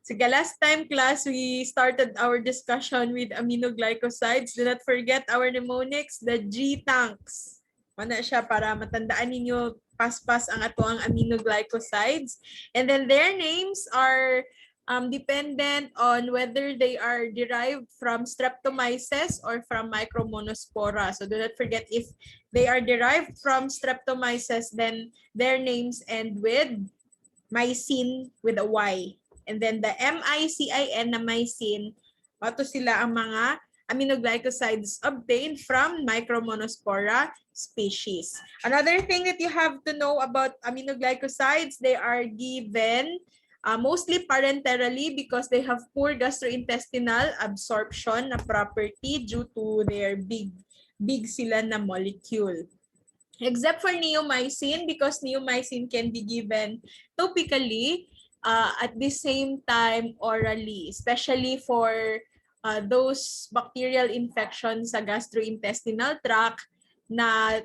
Sige, last time class, we started our discussion with aminoglycosides. Do not forget our mnemonics, the G tanks. Ano siya para matandaan ninyo paspas ang ato ang aminoglycosides. And then their names are dependent on whether they are derived from Streptomyces or from Micromonospora. So do not forget, if they are derived from Streptomyces, then their names end with mycin with a Y. And then the MICIN na mycin, ito sila ang mga aminoglycosides obtained from Micromonospora species. Another thing that you have to know about aminoglycosides, they are given mostly parenterally because they have poor gastrointestinal absorption na property due to their big sila na molecule. Except for neomycin, because neomycin can be given topically at the same time orally, especially for those bacterial infections sa gastrointestinal tract na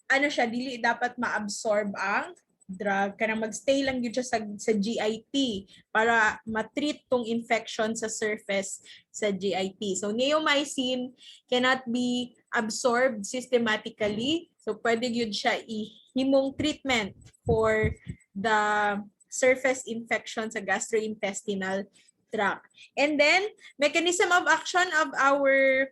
ano siya, dili dapat ma-absorb ang drug, kanang magstay lang yun siya sa GIT para matreat tong infection sa surface sa GIT. So neomycin cannot be absorbed systematically. So pwede yun siya ihimong treatment for the surface infection sa gastrointestinal tract. And then, mechanism of action of our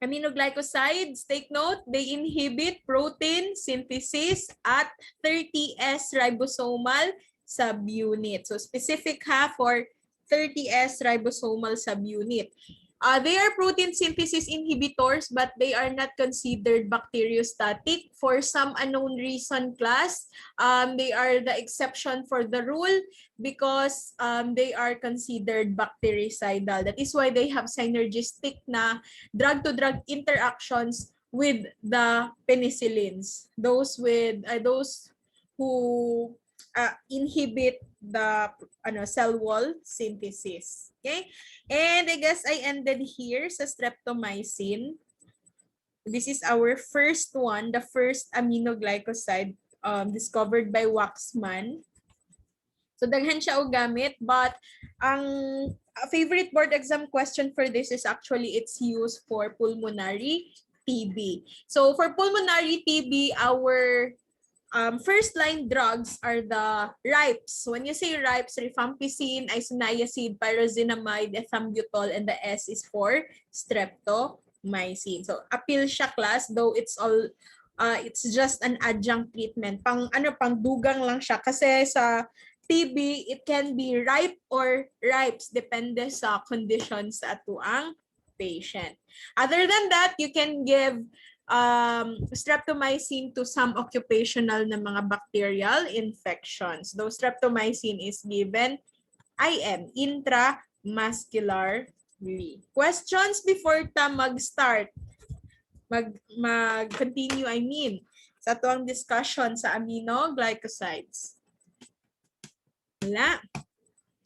aminoglycosides, take note, they inhibit protein synthesis at 30S ribosomal subunit. So specific for 30S ribosomal subunit. They are protein synthesis inhibitors, but they are not considered bacteriostatic. For some unknown reason, class, they are the exception for the rule because they are considered bactericidal. That is why they have synergistic na drug-to-drug interactions with the penicillins. Those who inhibit the cell wall synthesis. Okay? And I guess I ended here sa streptomycin. This is our first one, the first aminoglycoside discovered by Waxman. So daghan siya og gamit, but ang favorite board exam question for this is actually its use for pulmonary TB. So for pulmonary TB, our first line drugs are the RIPEs. When you say RIPEs, rifampicin, isoniazid, pyrazinamide, ethambutol, and the S is for streptomycin. So appeal siya, class, though it's just an adjunct treatment. Pang dugang lang siya kasi sa TB, it can be ripe or RIPEs depende sa conditions sa atuang patient. Other than that, you can give streptomycin to some occupational na mga bacterial infections. Though streptomycin is given IM, intramuscularly. Questions before ta mag-start? Mag-continue, sa tuwang discussion sa aminoglycosides. Wala.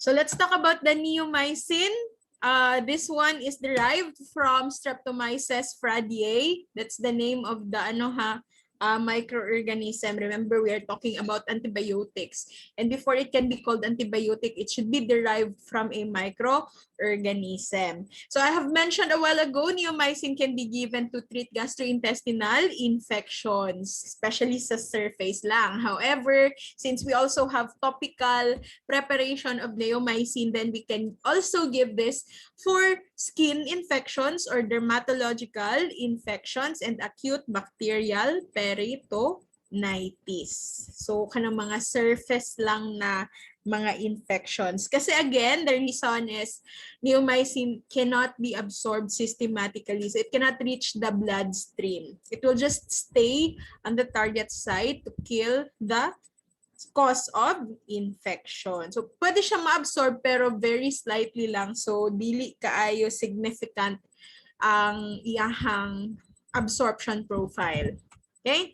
So let's talk about the neomycin. This one is derived from Streptomyces fradiae. That's the name of the microorganism. Remember, we are talking about antibiotics. And before it can be called antibiotic, it should be derived from a microorganism. So I have mentioned a while ago, neomycin can be given to treat gastrointestinal infections, especially sa surface lang. However, since we also have topical preparation of neomycin, then we can also give this for skin infections or dermatological infections and acute bacterial peritonitis. So, kanang mga surface lang na mga infections. Kasi again, the reason is neomycin cannot be absorbed systematically. So, it cannot reach the bloodstream. It will just stay on the target site to kill the cause of infection. So, pwede siya ma-absorb pero very slightly lang. So, dili kaayo significant ang iyahang absorption profile. Okay?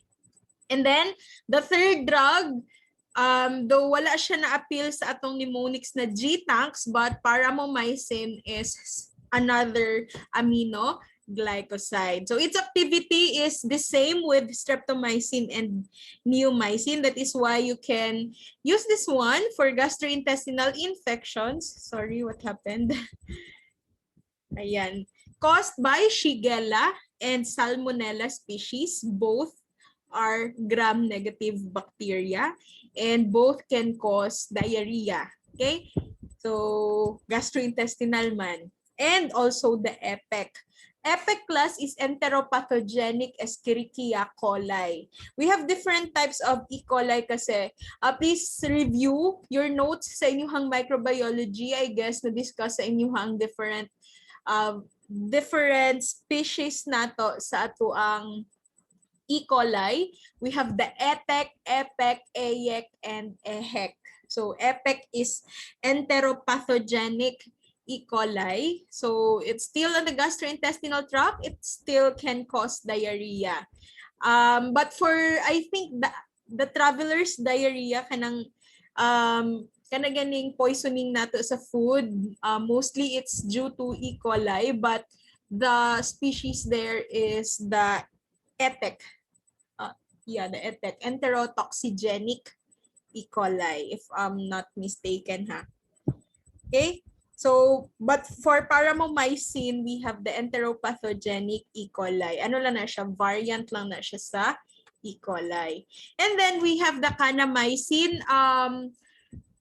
And then, the third drug, though wala siya na-appeal sa atong mnemonics na G-tanks, but paramomycin is another amino glycoside. So its activity is the same with streptomycin and neomycin. That is why you can use this one for gastrointestinal infections. Sorry, what happened? Ayan. Caused by Shigella and Salmonella species. Both are gram-negative bacteria and both can cause diarrhea. Okay? So, gastrointestinal man. And also the EPEC. EPEC class is enteropathogenic Escherichia coli. We have different types of E. coli kasi. Please review your notes sa inyong microbiology. I guess na-discuss sa inyong different species nato sa ato ang E. coli. We have the ETEC, EPEC, EIEC, and EHEC. So EPEC is enteropathogenic E. coli. So it's still on the gastrointestinal tract. It still can cause diarrhea. But for, I think, the traveler's diarrhea, kanang ganing poisoning nato sa food, mostly it's due to E. coli, but the species there is the ETEC. The ETEC, enterotoxigenic E. coli, if I'm not mistaken, ha. Okay? So, but for paramomycin, we have the enteropathogenic E. coli. Ano lang na siya? Variant lang na siya sa E. coli. And then we have the kanamycin.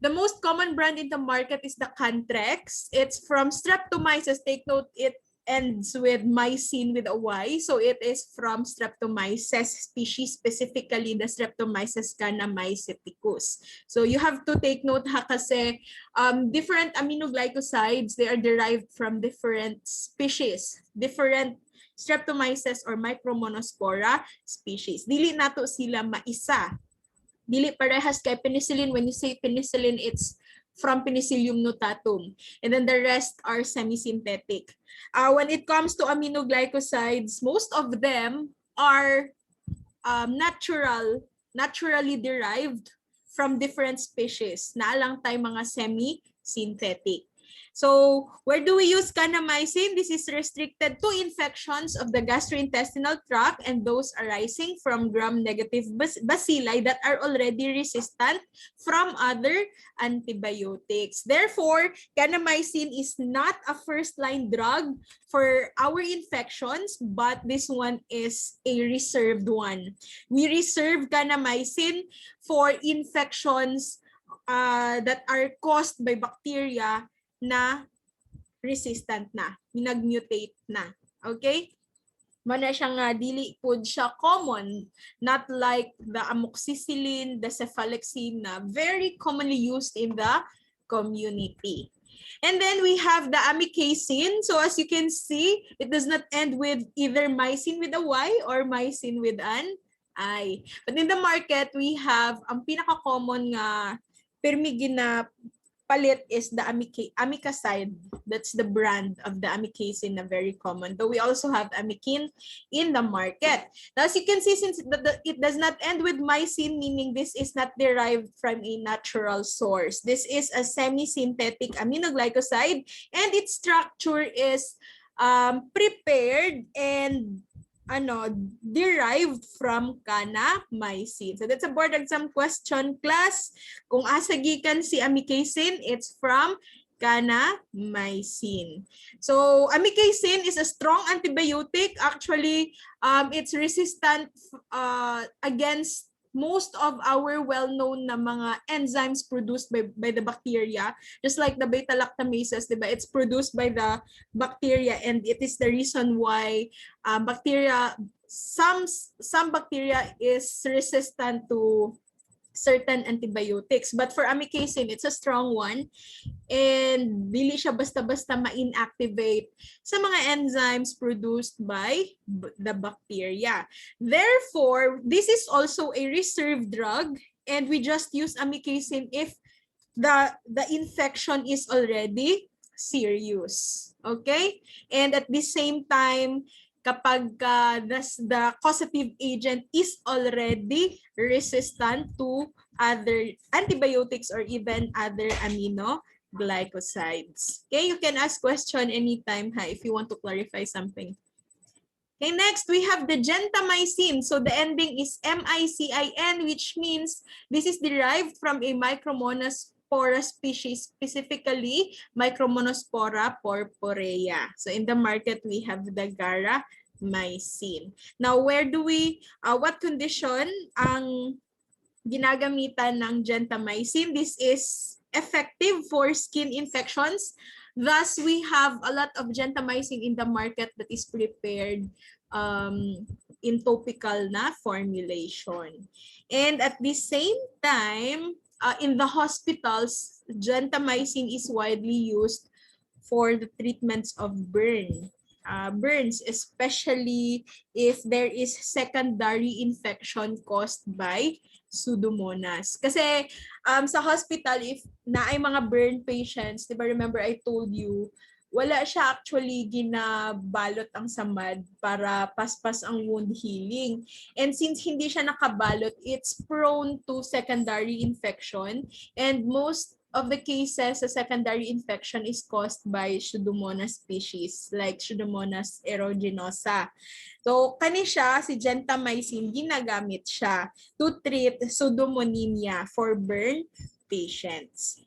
The most common brand in the market is the Cantrex. It's from Streptomyces. Take note, it ends with mycin with a Y. So it is from Streptomyces species, specifically the Streptomyces kanamyceticus. So you have to take note ha kasi different aminoglycosides, they are derived from different species, different Streptomyces or Micromonospora species. Dili nato sila maisa. Dili parehas kay penicillin. When you say penicillin, it's from Penicillium notatum. And then the rest are semi-synthetic. When it comes to aminoglycosides, most of them are naturally derived from different species. Naalang tayo mga semi-synthetic. So, where do we use kanamycin? This is restricted to infections of the gastrointestinal tract and those arising from gram-negative bacilli that are already resistant from other antibiotics. Therefore, kanamycin is not a first-line drug for our infections, but this one is a reserved one. We reserve kanamycin for infections that are caused by bacteria na resistant na, minag-mutate na. Okay? Mana siya nga, dili po siya common, not like the amoxicillin, the cephalexin na very commonly used in the community. And then we have the amikacin. So as you can see, it does not end with either mycin with a Y or mycin with an I. But in the market, we have ang pinaka-common nga permigina palit is the amikacide. That's the brand of the amikacin na very common. Though we also have amikin in the market. Now, as you can see, since it does not end with mycin, meaning this is not derived from a natural source. This is a semi-synthetic aminoglycoside and its structure is prepared and derived from kanamycin. So that's a board exam question, class. Kung asa gikan si amikacin, it's from kanamycin. So amikacin is a strong antibiotic. Actually, it's resistant against most of our well-known na mga enzymes produced by the bacteria, just like the beta-lactamases, diba? It's produced by the bacteria, and it is the reason why some bacteria is resistant to certain antibiotics. But for amikacin, it's a strong one and dili siya basta-basta ma-inactivate sa mga enzymes produced by the bacteria. Therefore, this is also a reserved drug and we just use amikacin if the infection is already serious. Okay? And at the same time, kapag the causative agent is already resistant to other antibiotics or even other aminoglycosides. Okay, you can ask question anytime if you want to clarify something. Okay, next we have the gentamicin. So the ending is MICIN, which means this is derived from a Micromonospora species, specifically Micromonospora purpurea. So in the market, we have the garamycin. Now, what condition ang ginagamitan ng gentamicin? This is effective for skin infections. Thus, we have a lot of gentamicin in the market that is prepared in topical na formulation. And at the same time, in the hospitals, gentamicin is widely used for the treatments of burns, especially if there is secondary infection caused by Pseudomonas. Kasi sa hospital, if na ay mga burn patients, di ba remember I told you, wala siya actually ginabalot ang samad para paspas ang wound healing. And since hindi siya nakabalot, it's prone to secondary infection. And most of the cases sa secondary infection is caused by Pseudomonas species like Pseudomonas aeruginosa. So, kani siya, si gentamicin, ginagamit siya to treat pseudomonemia for burn patients.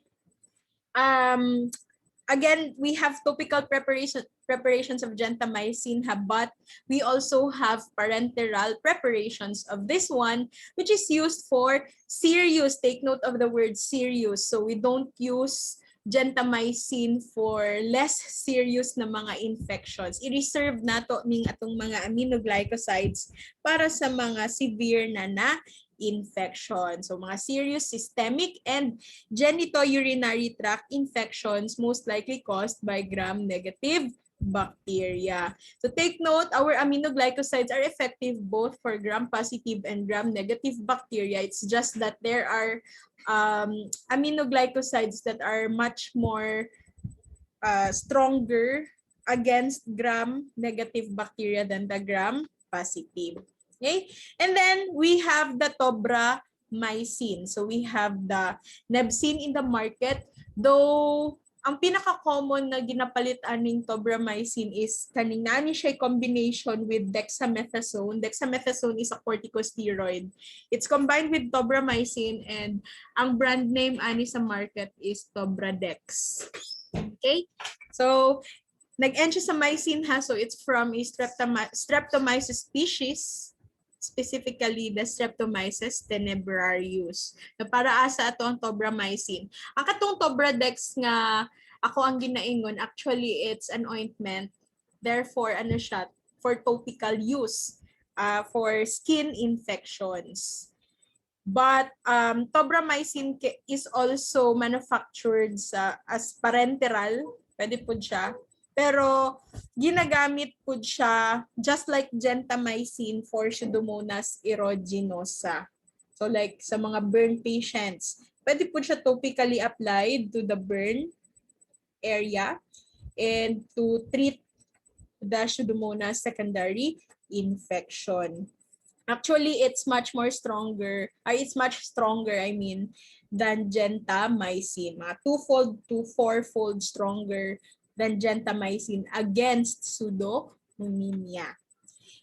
Again, we have topical preparations of gentamicin, but we also have parenteral preparations of this one, which is used for serious. Take note of the word serious. So we don't use gentamicin for less serious na mga infections. I-reserve nato ning atong mga aminoglycosides para sa mga severe na infection. So mga serious systemic and genitourinary tract infections most likely caused by gram-negative bacteria. So take note, our aminoglycosides are effective both for gram-positive and gram-negative bacteria. It's just that there are aminoglycosides that are much more stronger against gram-negative bacteria than the gram-positive. Okay, and then we have the tobramycin. So we have the Nebsin in the market, though ang pinaka-common na ginapalit aning tobramycin is kanina ni siya combination with dexamethasone. Dexamethasone is a corticosteroid. It's combined with tobramycin and ang brand name ani sa market is Tobradex. Okay? So nag-end siya sa mycin ha, so it's from a Streptomyces species, specifically the Streptomyces tenebrarius. Na para asa ato ang tobramycin. Ang katong Tobradex nga ako ang ginaingon, actually it's an ointment. Therefore, ano siya, for topical use, for skin infections. But tobramycin is also manufactured as parenteral, pwede po siya. Pero ginagamit po siya just like gentamicin for Pseudomonas aeruginosa. So like sa mga burn patients, pwede po siya topically applied to the burn area and to treat the Pseudomonas secondary infection. Actually, it's much stronger, I mean, than gentamicin. Mga 2-fold to 4-fold stronger than gentamicin against pseudomonemia.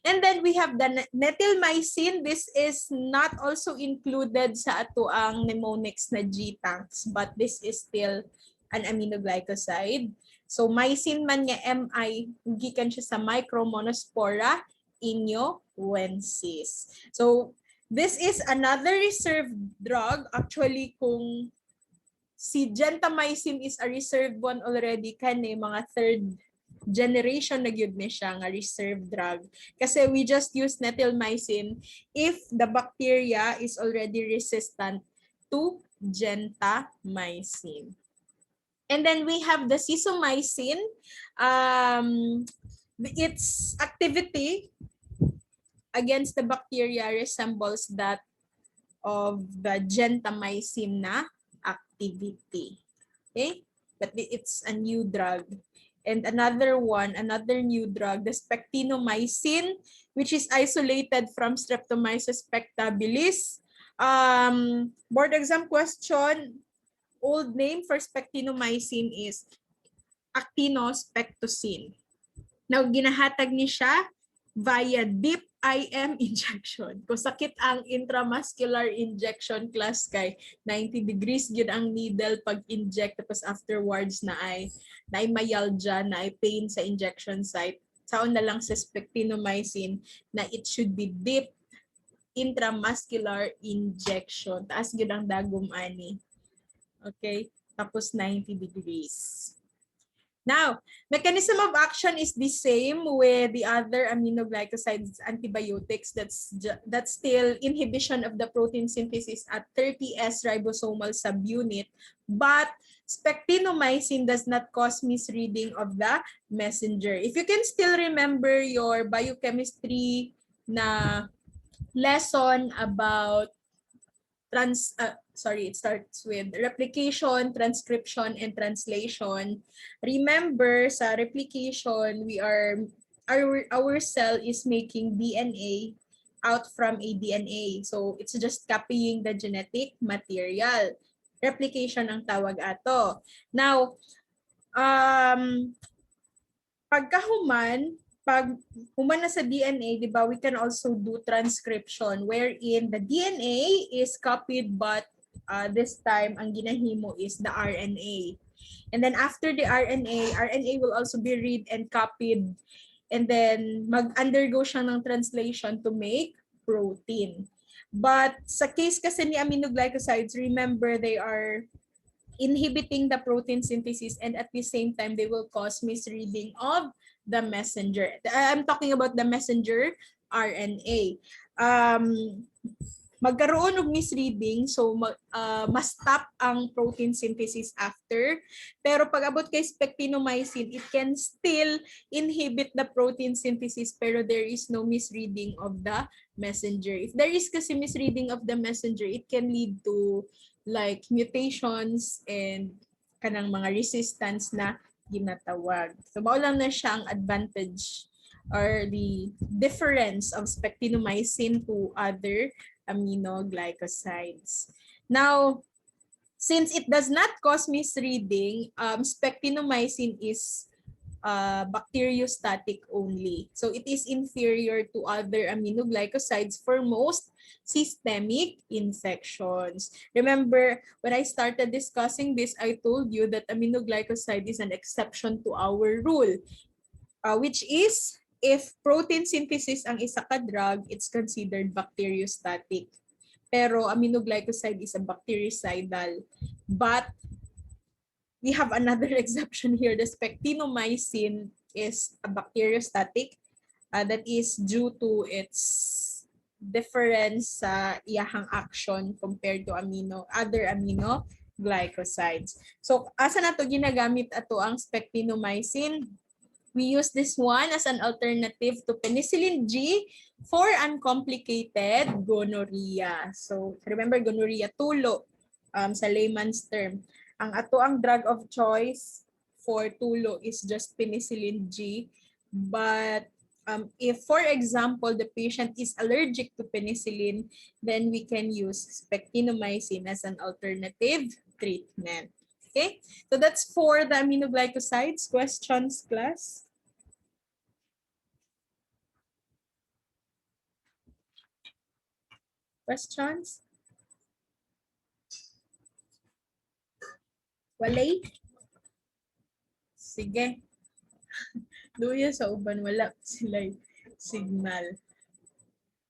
And then we have the netilmycin. This is not also included sa ato ang mnemonics na G-tanks, but this is still an aminoglycoside. So mycin man nga MI, gikan siya sa Micromonospora inyowensis. So this is another reserved drug. Actually, kung si gentamicin is a reserved one already, kani mga 3rd generation na gyud ni siya nga reserved drug. Kasi we just use netilmycin if the bacteria is already resistant to gentamicin. And then we have the sisomycin. Its activity against the bacteria resembles that of the gentamicin na activity. Okay? But it's a new drug. And another new drug, the spectinomycin, which is isolated from Streptomyces spectabilis. Board exam question, old name for spectinomycin is actinospectocin. Now, ginahatag ni siya via deep IM injection. Kung sakit ang intramuscular injection class kay 90 degrees yun ang needle pag inject tapos afterwards na ay myalgia, na ay pain sa injection site. Saon na lang sa spectinomycin na it should be deep intramuscular injection. Taas yun ang dagom ani. Okay? Tapos 90 degrees. Now, mechanism of action is the same with the other aminoglycosides antibiotics. That's still inhibition of the protein synthesis at 30S ribosomal subunit. But spectinomycin does not cause misreading of the messenger. If you can still remember your biochemistry na lesson about it starts with replication, transcription, and translation. Remember, sa replication, our cell is making DNA out from a DNA. So, it's just copying the genetic material. Replication ang tawag ato. Now, pag human na sa DNA, di ba, we can also do transcription wherein the DNA is copied but this time ang ginahimo is the RNA. And then after the RNA will also be read and copied and then mag-undergo siya ng translation to make protein. But sa case kasi ni aminoglycosides, remember they are inhibiting the protein synthesis and at the same time they will cause misreading of the messenger. I'm talking about the messenger RNA. Magkaroon ng misreading, so ma-stop ang protein synthesis after. Pero pag abot kay spectinomycin, it can still inhibit the protein synthesis pero there is no misreading of the messenger. If there is kasi misreading of the messenger, it can lead to like mutations and kanang mga resistance na ginatawag. So, mao lang na siya ang advantage or the difference of spectinomycin to other aminoglycosides. Now, since it does not cause misreading, spectinomycin is bacteriostatic only. So, it is inferior to other aminoglycosides for most systemic infections. Remember, when I started discussing this, I told you that aminoglycoside is an exception to our rule, which is if protein synthesis ang isa ka drug, it's considered bacteriostatic. Pero aminoglycoside is a bactericidal. But we have another exception here. The spectinomycin is a bacteriostatic that is due to its difference sa iyahang action compared to other aminoglycosides. So, asa na to ginagamit ato ang spectinomycin? We use this one as an alternative to penicillin G for uncomplicated gonorrhea. So, remember gonorrhea, tulo sa layman's term. Ang ato ang drug of choice for tulo is just penicillin G. But if, for example, the patient is allergic to penicillin, then we can use spectinomycin as an alternative treatment. Okay? So that's for the aminoglycosides. Questions, class? Questions? Walay? Sige. Luya sa uban, wala sila signal.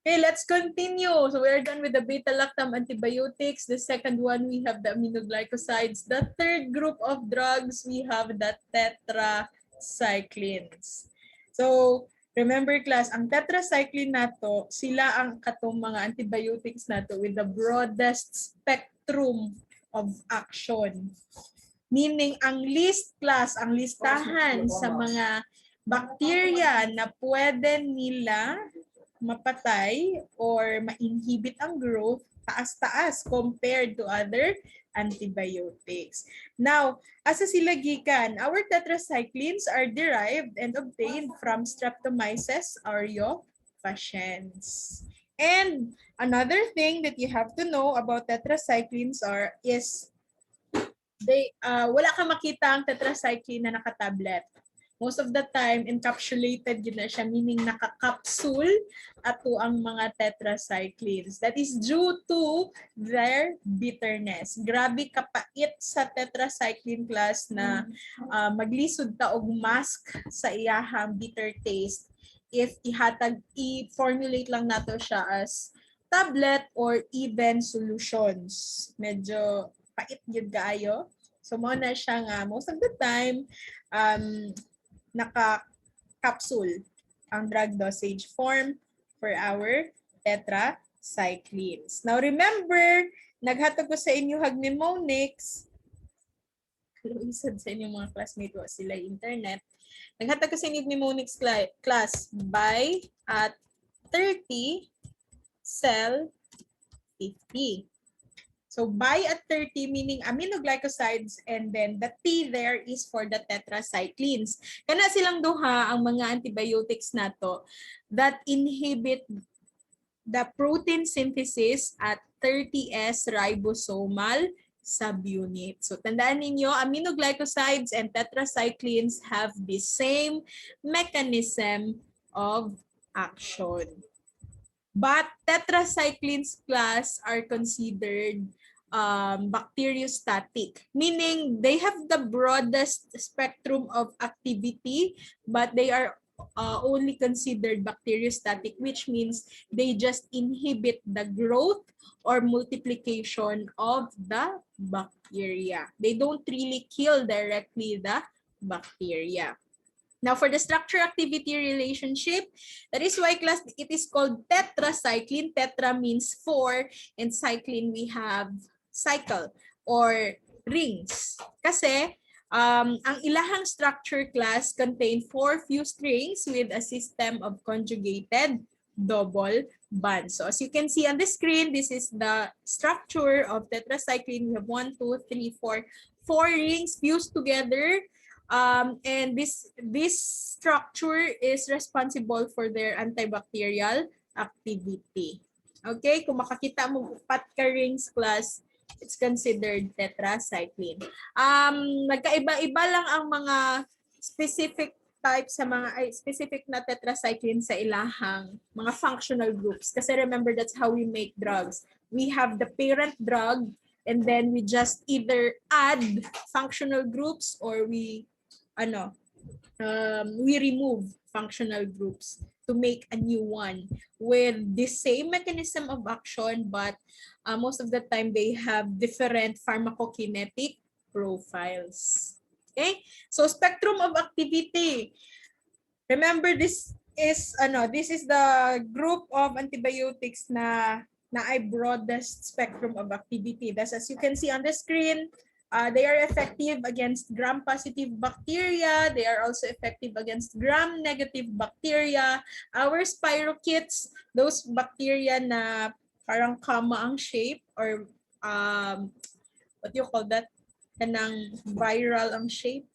Okay, let's continue. So we are done with the beta-lactam antibiotics. The second one, we have the aminoglycosides. The third group of drugs, we have the tetracyclines. So remember class, ang tetracycline nato, sila ang katong mga antibiotics nato with the broadest spectrum of action. Meaning, ang list class, ang listahan sa mga bacteria na pwede nila mapatay or ma-inhibit ang growth, taas-taas compared to other antibiotics. Now, asa sila gikan? Our tetracyclines are derived and obtained from Streptomyces aureofaciens. And another thing that you have to know about tetracyclines is wala ka makita ang tetracycline na nakatablet. Most of the time, encapsulated yun na siya, meaning naka-capsule ato ang mga tetracyclines. That is due to their bitterness. Grabe kapait sa tetracycline class na maglisod ta og mask sa iyahang bitter taste if i-formulate lang nato siya as tablet or even solutions. Medyo pait yun kaayo. So, mo na siya nga, most of the time, naka-capsule ang drug dosage form for our tetracyclines. Now, remember, naghatag ko sa inyo hag mnemonics. Isad sa inyo mga classmates wa sila internet. Naghatag ko sa inyo mnemonics class by at 30 cell 50. So by at 30 meaning aminoglycosides and then the T there is for the tetracyclines. Kana silang duha ang mga antibiotics nato that inhibit the protein synthesis at 30S ribosomal subunit. So tandaan ninyo, aminoglycosides and tetracyclines have the same mechanism of action. But tetracyclines class are considered bacteriostatic, meaning they have the broadest spectrum of activity, but they are only considered bacteriostatic, which means they just inhibit the growth or multiplication of the bacteria. They don't really kill directly the bacteria. Now, for the structure-activity relationship, that is why class it is called tetracycline. Tetra means 4, and cycline we have cycle or rings. Kasi ang ilahang structure class contain 4 fused rings with a system of conjugated double bonds. So as you can see on the screen, this is the structure of tetracycline. We have 1, 2, 3, 4 rings fused together. And this structure is responsible for their antibacterial activity. Okay, kung makakita mo 4 ka rings class, it's considered tetracycline. Nagkaiba-iba lang ang mga specific types sa mga specific na tetracycline sa ilahang mga functional groups. Kasi remember, that's how we make drugs. We have the parent drug and then we just either add functional groups or we remove functional groups to make a new one with the same mechanism of action, but most of the time they have different pharmacokinetic profiles. Okay, so spectrum of activity. Remember, this is the group of antibiotics na ay broadest spectrum of activity. That's as you can see on the screen. They are effective against gram-positive bacteria. They are also effective against gram-negative bacteria. Our spirochetes, those bacteria na parang kama ang shape or what do you call that? Kanang viral ang shape.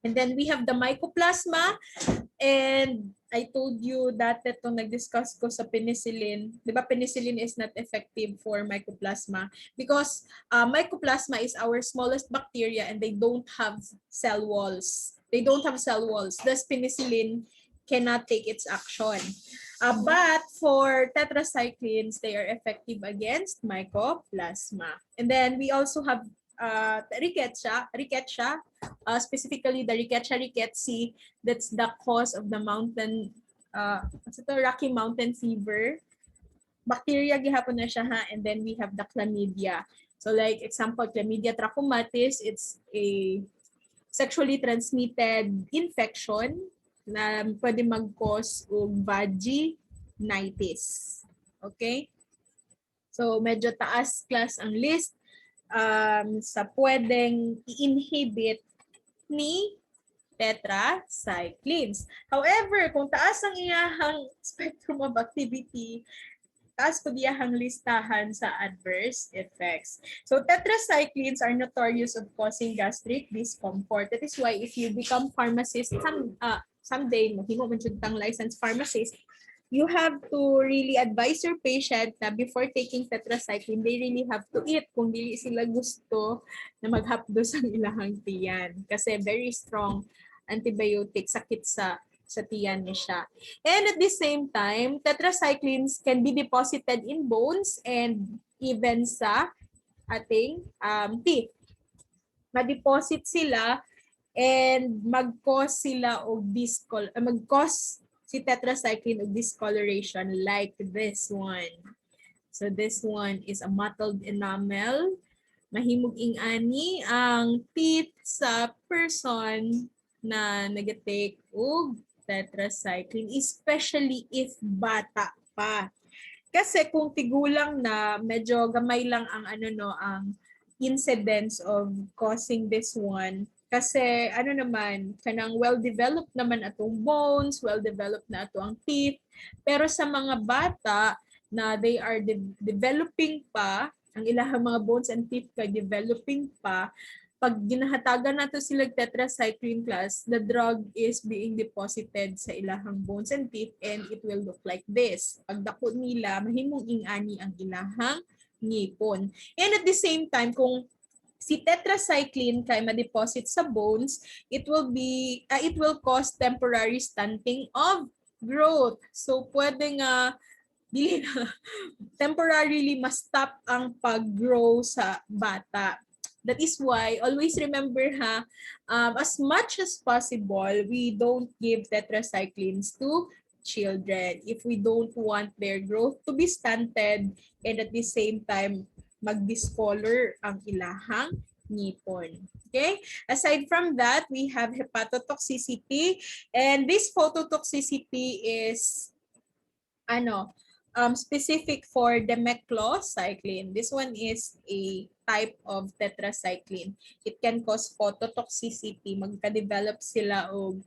And then we have the mycoplasma. And I told you that itong nag-discuss ko sa penicillin. Di ba penicillin is not effective for mycoplasma because mycoplasma is our smallest bacteria and they don't have cell walls. They don't have cell walls. Thus penicillin cannot take its action. But for tetracyclines, they are effective against mycoplasma. And then we also have rickettsia, specifically the Rickettsia rickettsii. That's the cause of the Rocky Mountain fever. Bacteria gihapon na siya ha, and then we have the chlamydia. So like example, chlamydia trachomatis, it's a sexually transmitted infection na pwede mag-cause og vaginitis. Okay? So medyo taas class ang list sa pwedeng i-inhibit ni tetracyclines. However, kung taas ang iyahang spectrum of activity, taas po diyahang listahan sa adverse effects. So tetracyclines are notorious of causing gastric discomfort. That is why if you become pharmacist, someday, mahimo man jud tang licensed pharmacist, you have to really advise your patient na before taking tetracycline, they really have to eat kung dili sila gusto na maghapdos ang ilahang tiyan. Kasi very strong antibiotic, sakit sa tiyan ni siya. And at the same time, tetracyclines can be deposited in bones and even sa ating teeth. Ma-deposit sila and mag-cause sila og mag-cause si tetracycline og discoloration like this one. So this one is a mottled enamel. Mahimog ing-ani ang teeth sa person na nag-take og tetracycline, especially if bata pa. Kasi kung tigulang na, medyo gamay lang ang ang incidence of causing this one. Kasi naman, kanang well-developed naman atong bones, well-developed na ato ang teeth. Pero sa mga bata na they are developing pa, ang ilahang mga bones and teeth kay developing pa, pag ginahatagan nato sila tetracycline class, the drug is being deposited sa ilahang bones and teeth and it will look like this. Pag dako nila, mahimong ing-ani ang ilahang ngipon. And at the same time, kung si tetracycline kay ma-deposit sa bones, it will cause temporary stunting of growth. So pwede nga dili na temporarily ma-stop ang pag-grow sa bata. That is why, always remember as much as possible, we don't give tetracyclines to children if we don't want their growth to be stunted and at the same time, mag-discolor ang ilahang ngipon. Okay? Aside from that, we have hepatotoxicity and this phototoxicity is specific for demeclocycline. This one is a type of tetracycline. It can cause phototoxicity. Magka-develop sila og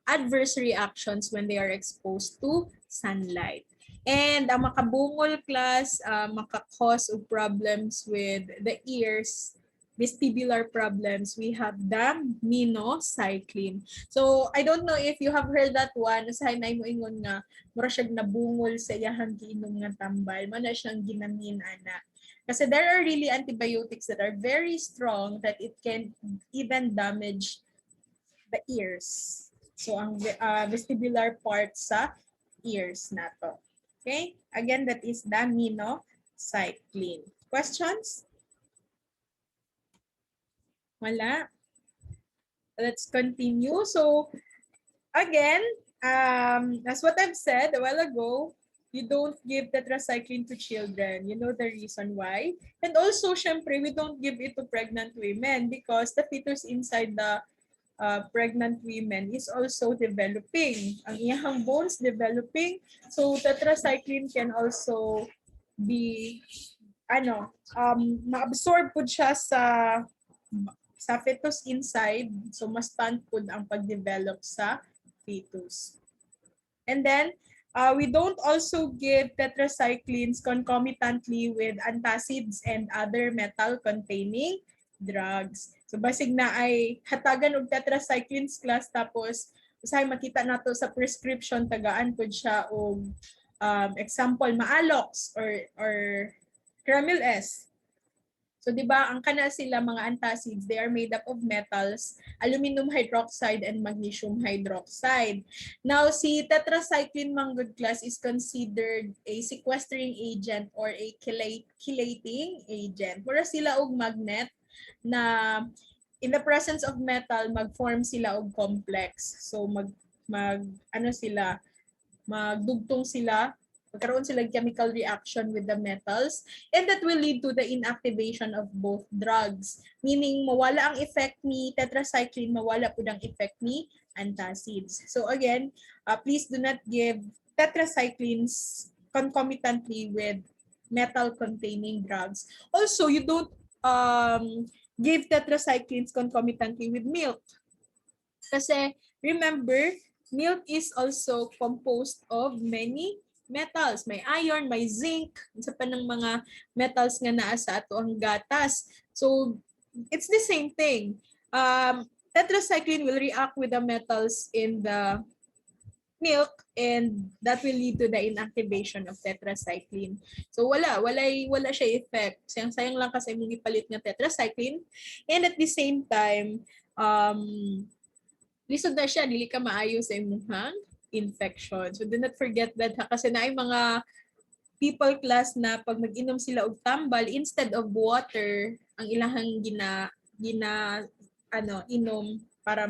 adverse reactions when they are exposed to sunlight. And ang makabungol class, maka-cause of problems with the ears, vestibular problems, we have the minocycline. So, I don't know if you have heard that one. Usahay na mo ingon nga, mura siyang nabungol sa iyahang giinom nga tambal. Mana siyang ginamin, ana. Kasi there are really antibiotics that are very strong that it can even damage the ears. So, ang vestibular part sa ears na to. Okay? Again, that is the minocycline. Questions? Wala. Let's continue. So, again, as what I've said a while ago, you don't give tetracycline to children. You know the reason why. And also, syempre, we don't give it to pregnant women because the fetus inside the pregnant women is also developing. Ang iyahang bones developing. So, tetracycline can also be, ma-absorb po siya sa fetus inside, so mas stunt po ang pag-develop sa fetus. And then, we don't also give tetracyclines concomitantly with antacids and other metal-containing drugs. So, basig na ay hatagan og tetracyclines class tapos usahay makita nato sa prescription tagaan po siya og example, Maalox or Cramil S. So, di ba, ang kana sila mga antacids, they are made up of metals, aluminum hydroxide and magnesium hydroxide. Now, si tetracycline manggod class is considered a sequestering agent or a chelating agent. Mura sila og magnet na in the presence of metal, mag-form sila og complex. So, magdugtong sila, magkaroon sila chemical reaction with the metals, and that will lead to the inactivation of both drugs. Meaning, mawala ang effect ni tetracycline, mawala po ang effect ni antacids. So again, please do not give tetracyclines concomitantly with metal-containing drugs. Also, you don't give tetracyclines concomitantly with milk. Kasi, remember, milk is also composed of many metals. May iron, may zinc, isa pa ng mga metals nga naa sa ato ang gatas. So, it's the same thing. Tetracycline will react with the metals in the milk and that will lead to the inactivation of tetracycline. So, wala siya effect. Sayang lang kasi mong ipalit ng tetracycline. And at the same time, lisod na siya, dili ka maayo sa imong infection. So do not forget that ha, kasi naay mga people class na pag mag-inom sila og tambal instead of water, ang ilahang gina inom para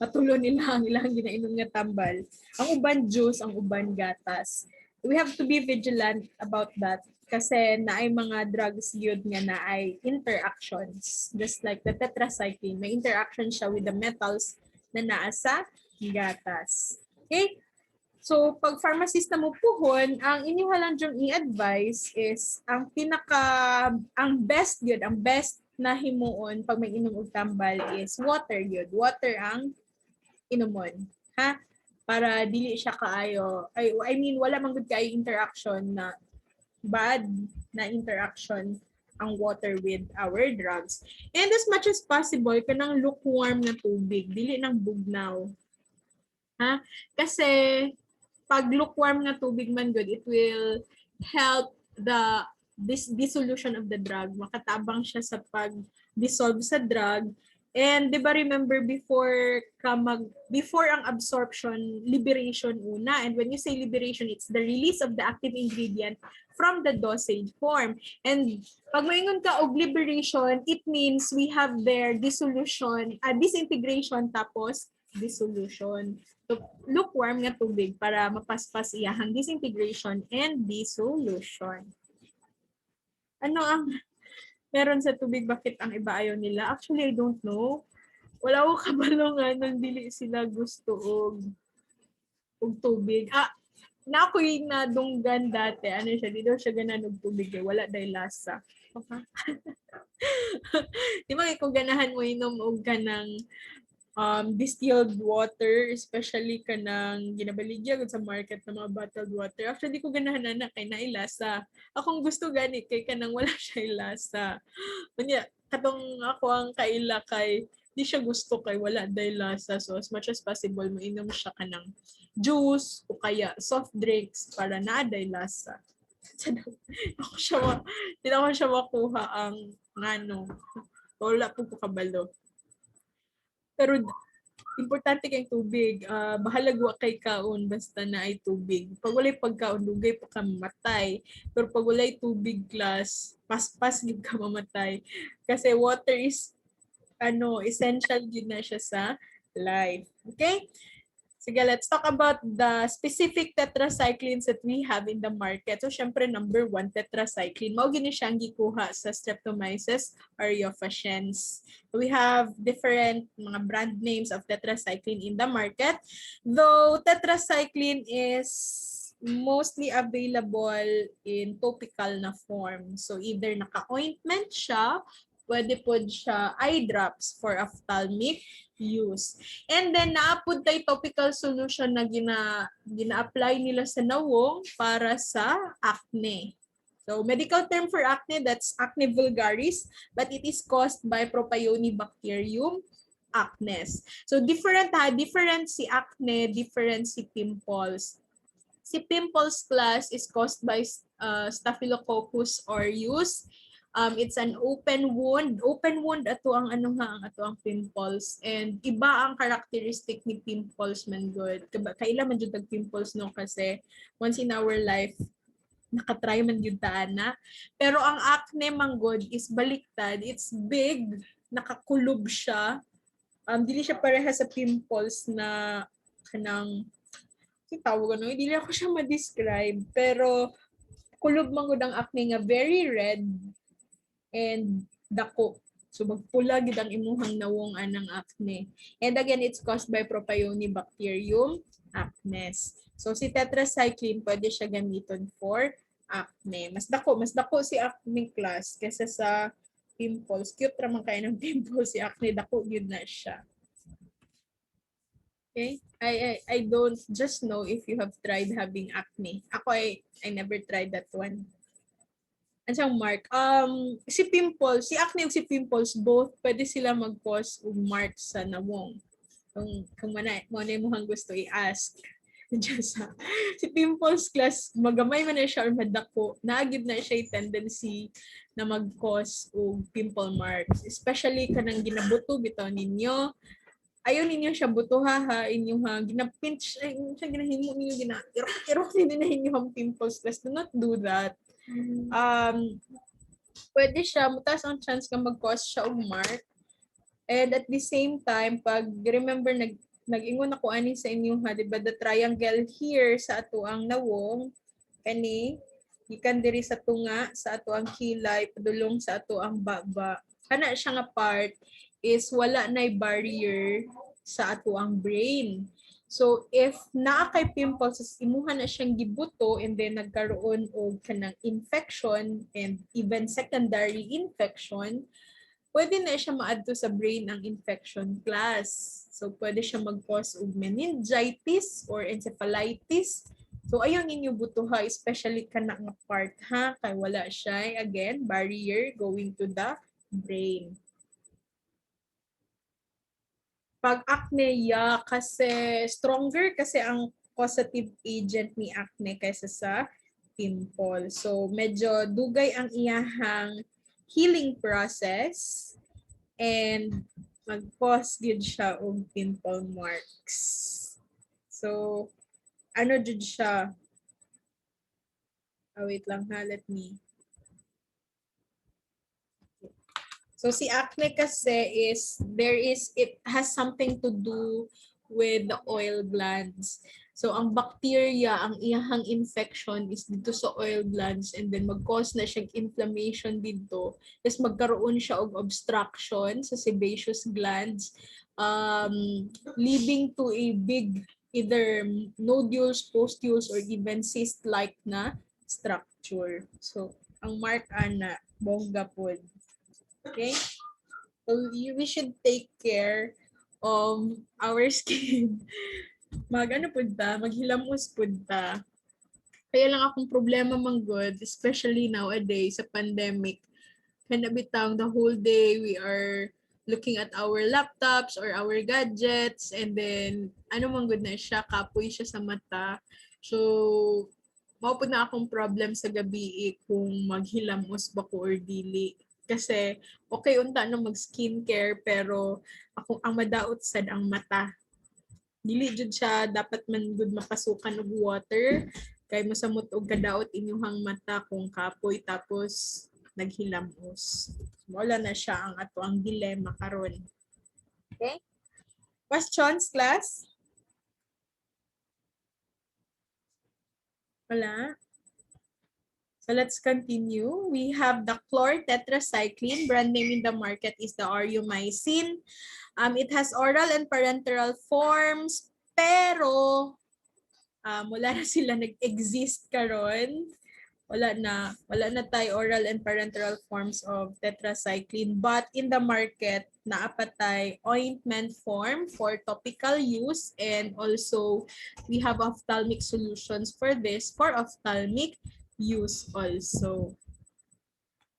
matulo nila ang ilang ginainom nga tambal. Ang uban juice, ang uban gatas. We have to be vigilant about that kasi naay mga drugs yun nga na ay interactions. Just like the tetracycline, may interaction siya with the metals na naa sa gatas. Okay? So, pag pharmacist na mo puhon, ang inyo lang dyan i-advise is ang best yun, ang best na himuon pag may inom og tambal is water yun. Water ang inumon. Ha? Para dili siya kaayo. I mean, wala man gud kaayo interaction na bad na interaction ang water with our drugs. And as much as possible, kanang lukewarm na tubig, dili nang bugnaw. Ha? Kasi pag lukewarm na tubig man good, it will help this dissolution of the drug. Makatabang siya sa pag-dissolve sa drug. And di ba remember before ang absorption, liberation una. And when you say liberation, it's the release of the active ingredient from the dosage form. And pag maingon ka og liberation, it means we have their dissolution, disintegration tapos dissolution. So, lukewarm nga tubig para mapaspas iyahang disintegration and dissolution. Ano ang meron sa tubig? Bakit ang iba ayaw nila? Actually, I don't know. Wala ko kabalungan nang dili sila gusto og tubig. Na ako'y nadunggan dati. Ano siya? Di daw siya ganan og tubig. Wala dahil lasa. Okay. Di ba kung ganahan mo inom og kanang distilled water, especially kanang ginabaligya sa market ng mga bottled water. Actually, di ko ganahan na kay nailasa. Akong gusto gani kay kanang wala siya ilasa. Kunya, katong ako ang kaila kay di siya gusto kay wala dahil lasa. So as much as possible, mainom siya kanang juice o kaya soft drinks para na dahil lasa. Hindi ako siya makuha ang wala po kabalo. Pero importante kay tubig. Bahalag wa kay kaon basta na ay tubig. Pag walay pagkaon, dugay pa ka mamatay. Pero pag walay tubig glass, paspas gid ka mamatay. Kasi water is essential gid na siya sa life. Okay? Sige, let's talk about the specific tetracyclines that we have in the market. So, syempre, number 1, tetracycline. Mao gini siyang gikuha sa Streptomyces aureofaciens. So, we have different mga brand names of tetracycline in the market. Though tetracycline is mostly available in topical na form. So, either naka-ointment siya, pwede po siya eye drops for ophthalmic use. And then naapod tay topical solution na gina-apply nila sa nawong para sa acne. So medical term for acne, that's acne vulgaris, but it is caused by Propionibacterium acnes. So different si acne, different si pimples. Si pimples class is caused by Staphylococcus aureus. It's an open wound. Open wound ato ang ang pimples. And iba ang characteristic ni pimples man good. Kaila man jud tag pimples no kasi once in our life nakatry man jud ta na. Pero ang acne man good is baliktad. It's big, nakakulob siya. Dili siya pareha sa pimples na kanang tawag ano, dili ako siya ma-describe pero kulob man gud ang acne nga very red and dako. So magpula gid ang imuhang nawong anang acne. And again, it's caused by Propionibacterium acnes. So si tetracycline pwede siya gamiton for acne. Mas dako si acne class kaysa sa pimples. Cute ra man kay ng pimples si acne, dako gyud na siya. Okay? I don't just know if you have tried having acne. Ako I never tried that one. Ansang mark. Si pimples, si acne ug si pimples, both pwede sila mag-cause og marks sa nawong. Kung mo na mo gusto i-ask. Si pimples class, magamay man na siya or madako, naagid na siya tendency na mag-cause og pimple marks. Especially kanang ginabuto bitaw ninyo. ayaw ninyo siya butuha ha, inyo ha, ginapinch, ay, siya ginahimo ninyo, irok-irok ninyo na inyo ang pimples. Let's do not do that. Pwede siya, mataas ang chance ka mag-cause siya og mark. And at the same time, pag remember, nag-ingon ako ani sa inyo ha, diba, the triangle here sa ato ang nawong, kani, gikan diri sa tunga, sa ato ang kilay, padulong sa ato ang baba. Kana siya nga part is wala na'y barrier sa ato ang brain. So if naa kay pimples, imuha na siyang gibuto and then nagkaroon og kanang infection and even secondary infection, pwede na siya maadto sa brain ang infection class. So pwede siya mag-cause og meningitis or encephalitis. So ayaw ninyo butuha, especially kana nga part ha, kay wala siya again barrier going to the brain. Pag acne, yeah, kasi stronger kasi ang causative agent ni acne kaysa sa pimple. So medyo dugay ang iyahang healing process and mag-cause gid siya og pimple marks. So ano jud siya? Wait lang ha, let me. So si acne kasi it has something to do with the oil glands. So ang bacteria, ang iyahang infection is dito sa oil glands and then mag-cause na siyang inflammation dito. Tapos magkaroon siya og obstruction sa sebaceous glands, leading to a big either nodules, pustules, or even cyst-like na structure. So ang mark ana, bongga pod. Okay? So we should take care of our skin. Mag-ano po ta? Maghilamos po ta. Kaya lang akong problema manggod, especially nowadays sa pandemic. Kaya bitaw the whole day we are looking at our laptops or our gadgets and then ano manggod na siya, kapoy siya sa mata. So mao na akong problem sa gabi kung maghilamos ba ko or dili. Kasi okay unta na mag-skincare pero ako ang madaot sad ang mata. Dili jud siya dapat man gud mapasukan og water kay mosamot og kadaot inyuhang mata kung kapoy tapos naghilamos. Wala na siya ang ato ang dilemma karon. Okay? Questions, class? Wala. So let's continue. We have the chlortetracycline. Brand name in the market is the Aureomycin. It has oral and parenteral forms, pero wala na sila nag-exist karon. Wala na tayo oral and parenteral forms of tetracycline. But in the market, naapatay ointment form for topical use, and also we have ophthalmic solutions for this for ophthalmic use also.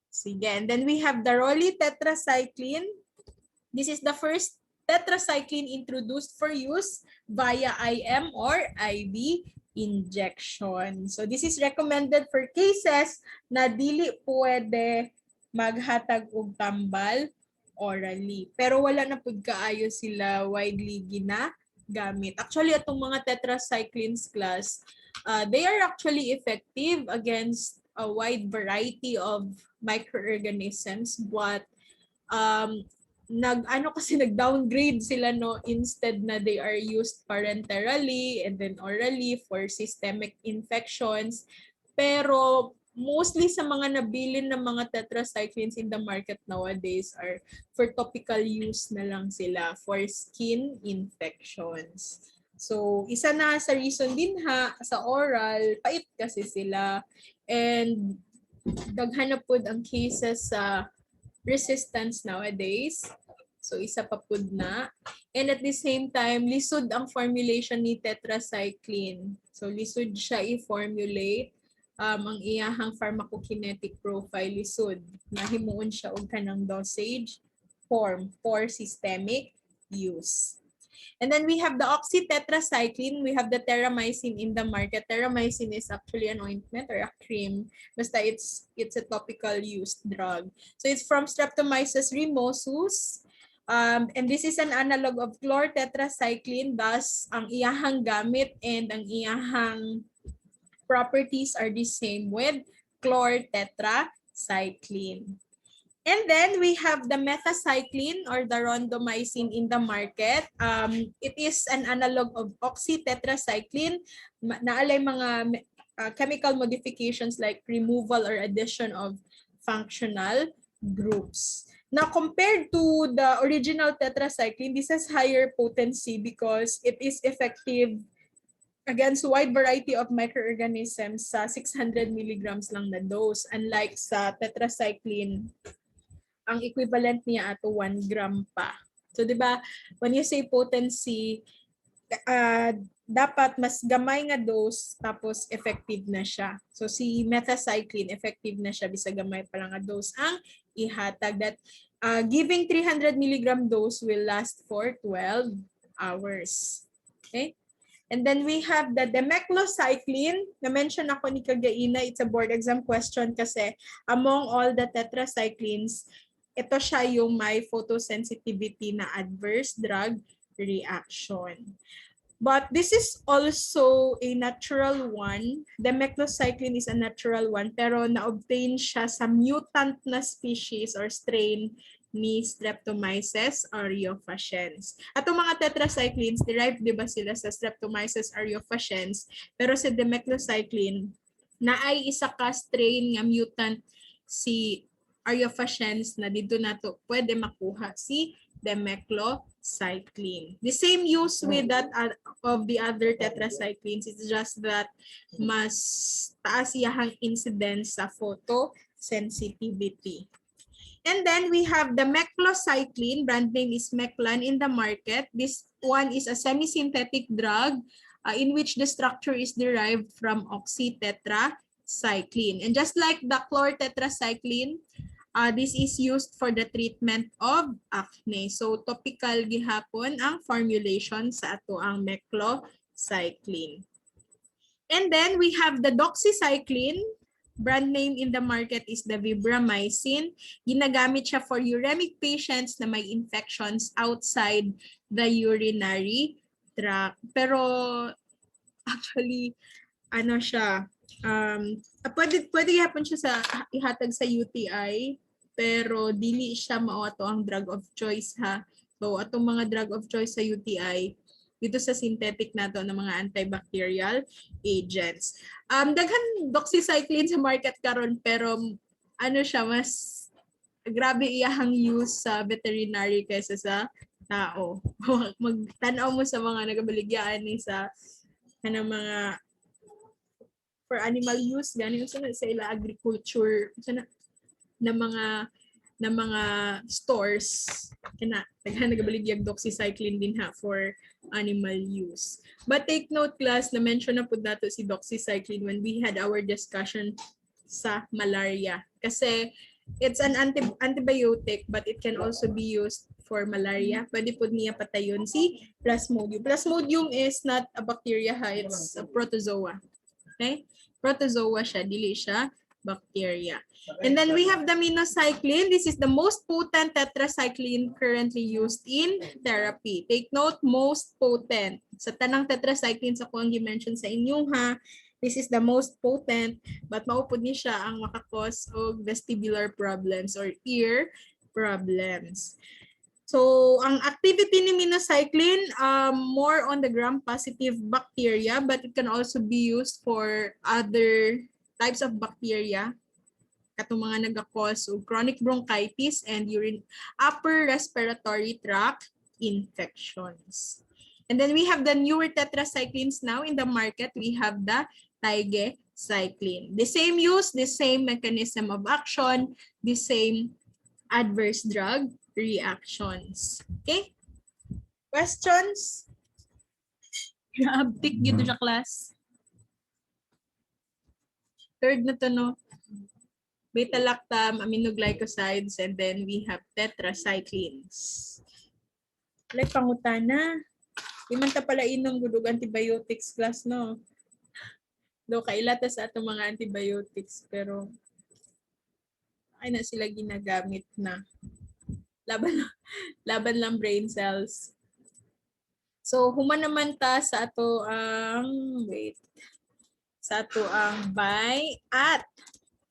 Sige. And then we have the Rolly tetracycline. This is the first tetracycline introduced for use via IM or IV injection. So this is recommended for cases na dili pwede maghatag og tambal orally. Pero wala na pud kaayo sila widely ginagamit. Actually, atong mga tetracyclines class, they are actually effective against a wide variety of microorganisms, but nag-downgrade sila no, instead na they are used parenterally and then orally for systemic infections. Pero mostly sa mga nabilin ng mga tetracyclines in the market nowadays are for topical use na lang sila for skin infections. So isa na sa reason din ha sa oral, pait kasi sila, and daghan na pud ang cases sa resistance nowadays. So isa pa pud na. And at the same time, lisod ang formulation ni tetracycline. So lisod siya i-formulate. Ang iyahang pharmacokinetic profile lisod. Nahimuon siya og kanang dosage form for systemic use. And then we have the oxytetracycline. We have the terramycin in the market. Terramycin is actually an ointment or a cream. Basta it's a topical used drug. So it's from Streptomyces rhemosus. And this is an analog of chlortetracycline, thus ang iyahang gamit and ang iyahang properties are the same with chlortetracycline. And then we have the metacycline or the rondomycin in the market. It is an analog of oxytetracycline. Naalay mga chemical modifications like removal or addition of functional groups. Now, compared to the original tetracycline, this has higher potency because it is effective against a wide variety of microorganisms sa 600 milligrams lang na dose. Unlike sa tetracycline, ang equivalent niya ato 1 gram pa. So, di ba, when you say potency, dapat mas gamay nga dose tapos effective na siya. So si metacycline effective na siya bisa gamay pa lang nga dose ang ihatag that giving 300 milligram dose will last for 12 hours. Okay? And then we have the demeclocycline. Na-mention ako ni Kagaina, it's a board exam question kasi among all the tetracyclines, ito siya yung may photosensitivity na adverse drug reaction. But this is also a natural one. Demeclocycline is a natural one, pero na-obtain siya sa mutant na species or strain ni Streptomyces aureofaciens. At ang mga tetracyclines, derived di ba sila sa Streptomyces aureofaciens, pero sa demeclocycline, na ay isa ka strain nga mutant si aureofaciens na dito nato pwede makuha si demeclocycline. The same use with that of the other tetracyclines. It's just that mas taas iyahang incidence sa photosensitivity. And then we have the meclocycline, brand name is Meclan in the market. This one is a semi-synthetic drug in which the structure is derived from oxytetracycline. And just like the chlortetracycline, this is used for the treatment of acne. So topical gihapon ang formulation sa ato ang meclocycline. And then we have the doxycycline. Brand name in the market is the vibramycin. Ginagamit siya for uremic patients na may infections outside the urinary tract. Pero actually, ano siya, pwede hapon siya sa ihatag sa UTI, pero dili siya mao ato ang drug of choice ha. So atong mga drug of choice sa UTI dito sa synthetic nato ng mga antibacterial agents. Daghan doxycycline sa market karon pero ano siya mas grabe iyahang use sa veterinary kaysa sa tao. Magtanaw mo sa mga nagabaligyan ni sa kanang mga for animal use gani sa ila agriculture na mga stores kana daghan nagabaligyag doxycycline din ha for animal use. But take note class na mention na pud nato si doxycycline when we had our discussion sa malaria kasi it's an antibiotic but it can also be used for malaria. Pwede po niya patayon si Plasmodium. Plasmodium is not a bacteria ha, it's a protozoa. Okay? Protozoa siya, dili siya bacteria. And then we have the minocycline. This is the most potent tetracycline currently used in therapy. Take note, most potent. Sa tanang tetracycline sa kung gi-mention sa inyo ha, this is the most potent but maupod ni siya ang makakos og vestibular problems or ear problems. So, ang activity ni minocycline, more on the gram-positive bacteria, but it can also be used for other types of bacteria, katong mga nagakos of chronic bronchitis and upper respiratory tract infections. And then we have the newer tetracyclines now in the market. We have the tigecycline. The same use, the same mechanism of action, the same adverse drug reactions. Okay? Questions? Abtik dito sa class. Third na to, no? Beta-lactam, aminoglycosides, and then we have tetracyclines. Like pangutana. Di man ta pala inom gudog antibiotics class, no? Do kailata sa atong mga antibiotics, pero ay na sila ginagamit na. Laban, laban lang brain cells. So, human naman ta sa ato ang, sa ato ang by at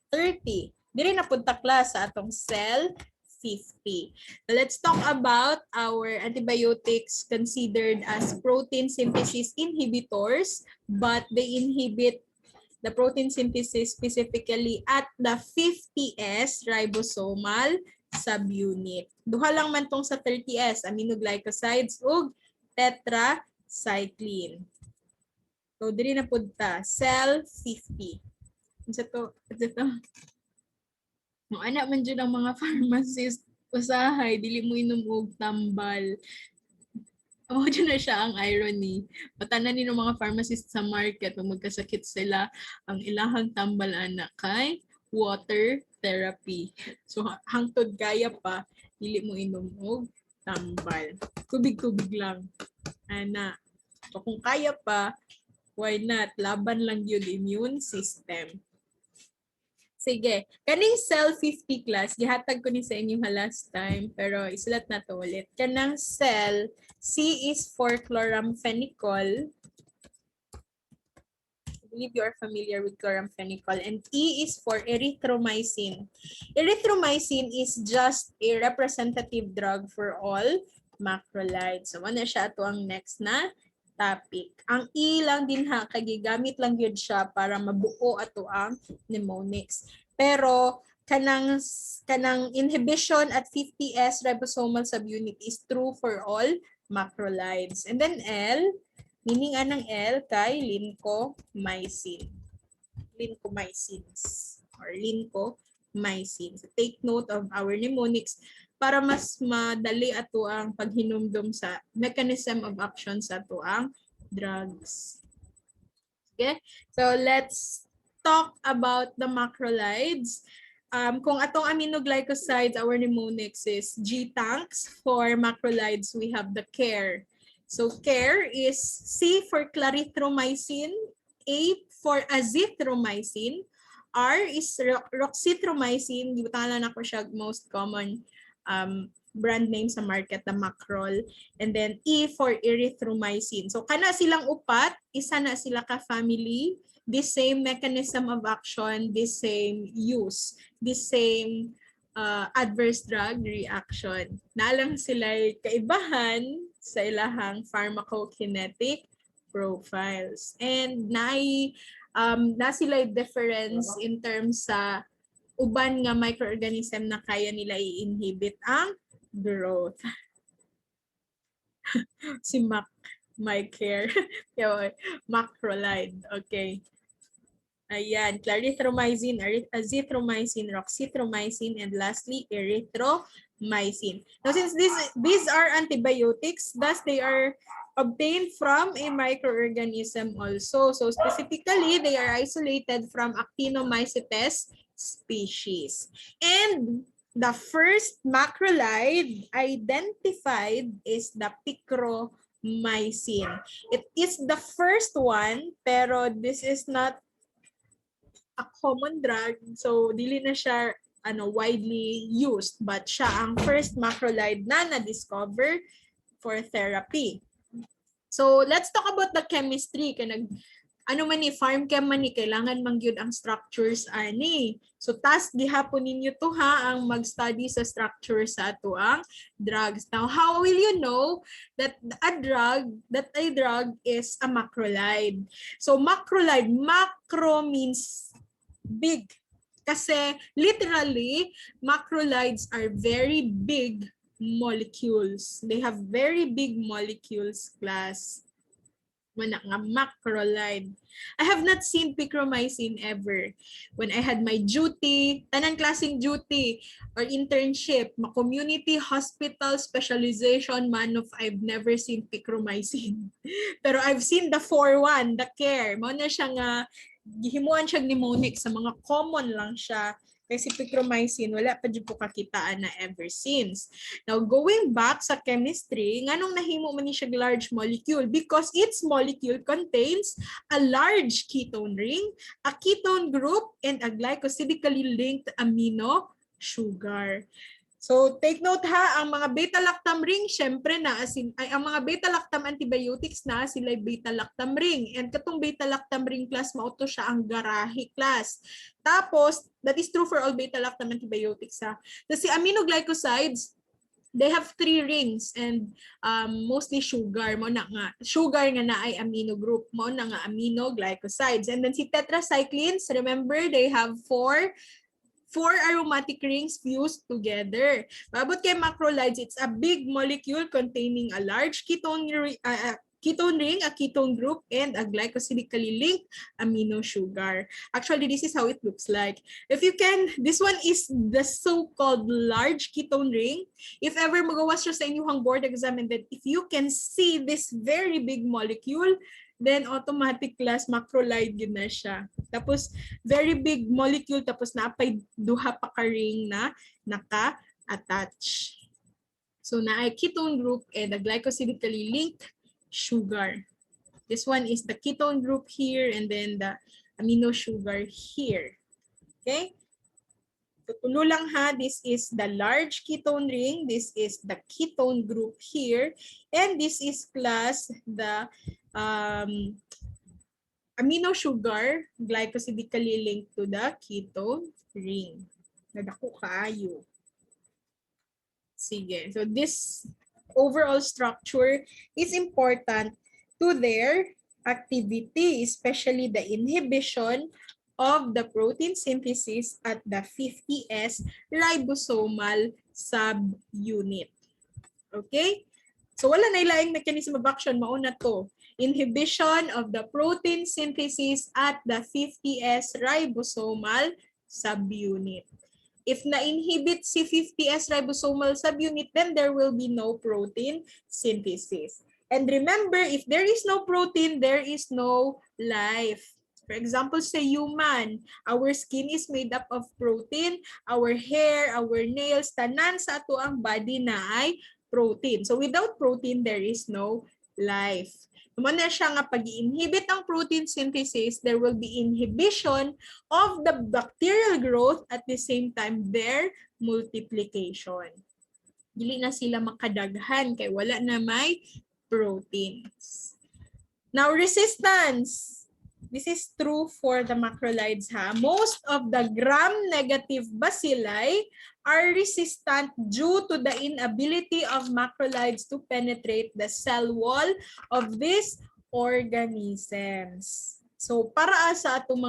30. Dili na punta class sa atong cell 50. So let's talk about our antibiotics considered as protein synthesis inhibitors, but they inhibit the protein synthesis specifically at the 50S ribosomal subunit. Duha lang man tong sa 30S, aminoglycosides ug tetracycline. So diri na punta cell 50. Unsa to? No, anak man dyan ang mga pharmacist, usahay, dili mo inom og tambal. Amo dyan na siya ang irony. Patanan ni ng mga pharmacist sa market, kung magkasakit sila, ang ilahang tambal anak kay water therapy. So hangtod gaya pa, dili mo inom og tambal. Kubig-kubig lang. Ana. So kung kaya pa, why not? Laban lang yun immune system. Sige, kaning cell 50 class, gihatag ko ni sa inyo last time, pero isulat na to ulit. Kanang cell, C is for chloramphenicol. I believe you are familiar with chloramphenicol. And E is for erythromycin. Erythromycin is just a representative drug for all macrolides. So, ano siya ito ang next na topic. Ang E lang din ha, kagigamit lang yun siya para mabuo ato ang mnemonics. Pero kanang inhibition at 50S ribosomal subunit is true for all macrolides. And then L, meaning anang L kay lincomycin. Lincomycins or lincomycin. So take note of our mnemonics para mas madali ato ang paghinumdum sa mechanism of action sa ato ang drugs. Okay? So let's talk about the macrolides. Kung atong aminoglycosides, our mnemonics is G-tanks. For macrolides, we have the CARE. So CARE is C for clarithromycin, A for azithromycin, R is roxithromycin, gibutangan na ko siya most common brand name sa market, the Macrol. And then E for erythromycin. So kana silang upat, isa na sila ka family, the same mechanism of action, the same use, the same adverse drug reaction. Nalang sila kaibahan sa ilahang pharmacokinetic profiles. And na sila difference in terms sa uban nga microorganism na kaya nila i-inhibit ang growth. Si my care. Macrolide. Okay. Ayan, clarithromycin, azithromycin, roxithromycin, and lastly, erythromycin. Now, since these are antibiotics, thus they are obtained from a microorganism also. So specifically, they are isolated from Actinomycetes species. And the first macrolide identified is the picromycin. It is the first one, pero this is not a common drug. So, dili na siya widely used, but siya ang first macrolide na na-discover for therapy. So, let's talk about the chemistry. Man ni PharmChem man ni kailangan mangyud ang structures ani. So task gihapon ninyo to ha ang mag-study sa structure sa ato ang drugs. Now how will you know that a drug is a macrolide? So macrolide, macro means big. Kasi literally macrolides are very big molecules. They have very big molecules class. Nga macrolide. I have not seen picromycin ever. When I had my duty, tanang klaseng duty or internship, community hospital specialization man of I've never seen picromycin. Pero I've seen the 4-1, the CARE. Mao na siya nga gihimuan siya mnemonic sa mga common lang siya. Kasi picromycin, wala pa dyan po kakitaan na ever since. Now, going back sa chemistry, nganong nahimo man siya large molecule? Because its molecule contains a large ketone ring, a ketone group, and a glycosidically linked amino sugar. So take note ha, ang mga beta-lactam ring, syempre ang mga beta-lactam antibiotics na sila beta-lactam ring. And katong beta-lactam ring class, mauto siya ang garahe class. Tapos, that is true for all beta-lactam antibiotics ha. Kasi aminoglycosides, they have 3 rings and mostly sugar mo na nga. Sugar nga na ay amino group mo na nga aminoglycosides. And then si tetracyclines, remember they have 4 aromatic rings fused together. Babot kay macrolides, it's a big molecule containing a large ketone ring, a ketone group, and a glycosidically linked amino sugar. Actually, this is how it looks like. If you can, this one is the so-called large ketone ring. If ever magawas siya sa inyong board exam, and then if you can see this very big molecule, then automatic class macrolide yun na siya. Tapos, very big molecule, tapos naapay duha pa ka ring na naka-attach. So, na ay ketone group and the glycosidically linked sugar. This one is the ketone group here and then the amino sugar here. Okay? Tutulo lang ha, this is the large ketone ring, this is the ketone group here, and this is class the amino sugar glycosidically linked to the ketone ring. Nadako kaayo. Sige. So this overall structure is important to their activity, especially the inhibition of the protein synthesis at the 50S ribosomal subunit. Okay? So wala na ilaing mechanism of action, mauna to. Inhibition of the protein synthesis at the 50S ribosomal subunit. If na-inhibit si 50S ribosomal subunit, then there will be no protein synthesis. And remember, if there is no protein, there is no life. For example, sa human, our skin is made up of protein, our hair, our nails, tanan sa ato ang body na ay protein. So without protein, there is no life. Muna siya nga pag-inhibit ang protein synthesis, there will be inhibition of the bacterial growth at the same time their multiplication. Dili na sila makadaghan kay wala na may proteins. Now, resistance. This is true for the macrolides ha. Most of the gram-negative bacilli are resistant due to the inability of macrolides to penetrate the cell wall of these organisms. So para sa atong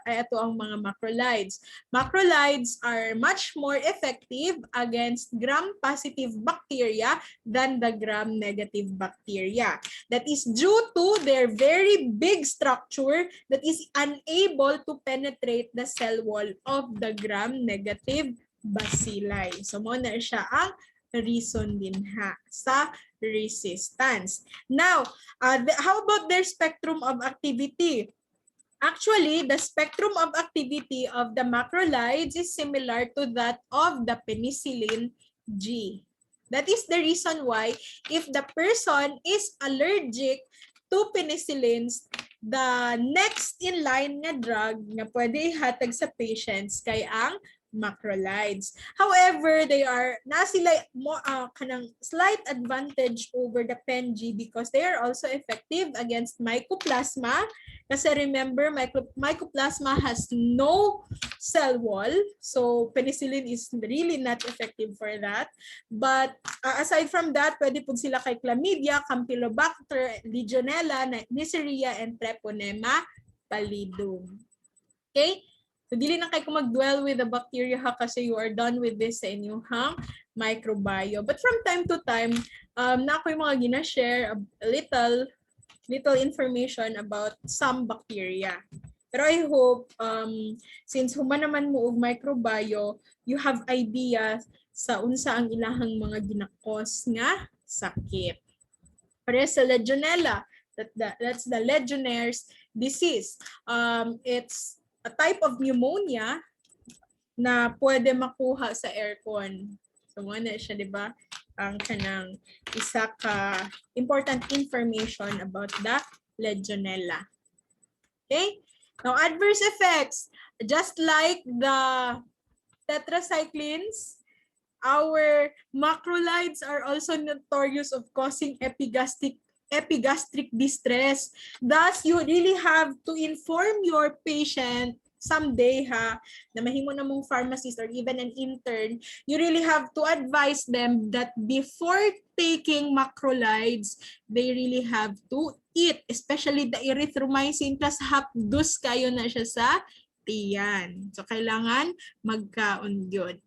ato ang mga macrolides. Macrolides are much more effective against gram-positive bacteria than the gram-negative bacteria. That is due to their very big structure that is unable to penetrate the cell wall of the gram-negative bacilli. So mo na siya ang reason din ha sa resistance. Now, how about their spectrum of activity? Actually, the spectrum of activity of the macrolides is similar to that of the penicillin G. That is the reason why if the person is allergic to penicillins, the next in line na drug na pwede ihatag sa patients kay ang macrolides. However, they are na sila kanang slight advantage over the PenG because they are also effective against mycoplasma. Kasi remember, mycoplasma has no cell wall. So, penicillin is really not effective for that. But aside from that, pwede po sila kay chlamydia, campylobacter, legionella, neisseria, and treponema pallidum. Okay? So, dili na kayo mag-dwell with the bacteria ha kasi you are done with this sa inyong microbiome. But from time to time, na ako yung mga gina-share a little information about some bacteria. Pero I hope, since human naman mo og microbiome, you have idea sa unsa ang ilahang mga ginakos nga sakit. Para sa Legionella, that's the Legionnaire's disease. It's a type of pneumonia na pwede makuha sa aircon. So, muna siya, di ba? Ang kanang isa ka important information about the Legionella. Okay? Now, adverse effects. Just like the tetracyclines, Our macrolides are also notorious of causing epigastric distress. Thus, you really have to inform your patient someday na mahimo na mong pharmacist or even an intern, you really have to advise them that before taking macrolides, they really have to eat, especially the erythromycin plus hapdus kayo na siya sa tiyan. So, kailangan magkaon yun.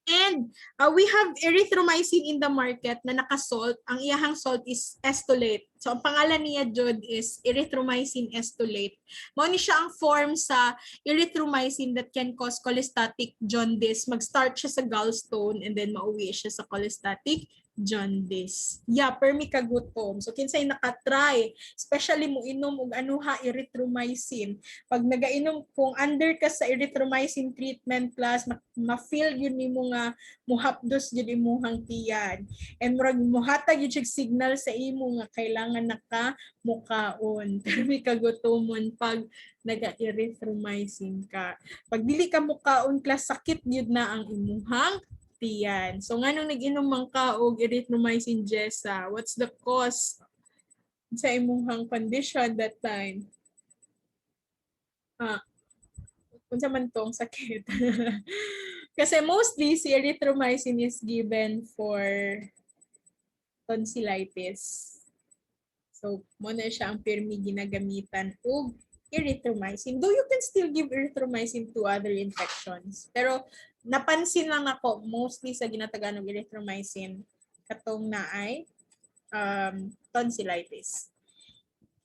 And we have erythromycin in the market na naka-salt. Ang iyahang salt is estolate. So, ang pangalan niya, Jod, is erythromycin estolate. Mao ni siya ang form sa erythromycin that can cause cholestatic jaundice. Mag-start siya sa gallstone and then mauwi siya sa cholestatic jaundice. Yeah, permi kagutom. So, kinsay nakatry, especially mo inom og anuha erythromycin. Pag nagainom, kung under ka sa erythromycin treatment class, ma-feel yun ni mo nga muhapdos yun imuhang tiyan. And murag muhatag yun signal sa imo nga kailangan nakamukaon. Permi kagutomon pag naga-erythromycin ka. Pag dili ka mukaon class, sakit yun na ang imuhang tiyan. So nga nung nag-inom man ka og erythromycin Jessa, what's the cause sa imuhang condition that time? Unsa man tong sakit? Kasi mostly si erythromycin is given for tonsillitis. So mo na siya ang pirmi ginagamitan og erythromycin. Though you can still give erythromycin to other infections. Pero napansin lang ako, mostly sa ginataganong erythromycin, katong na ay tonsillitis.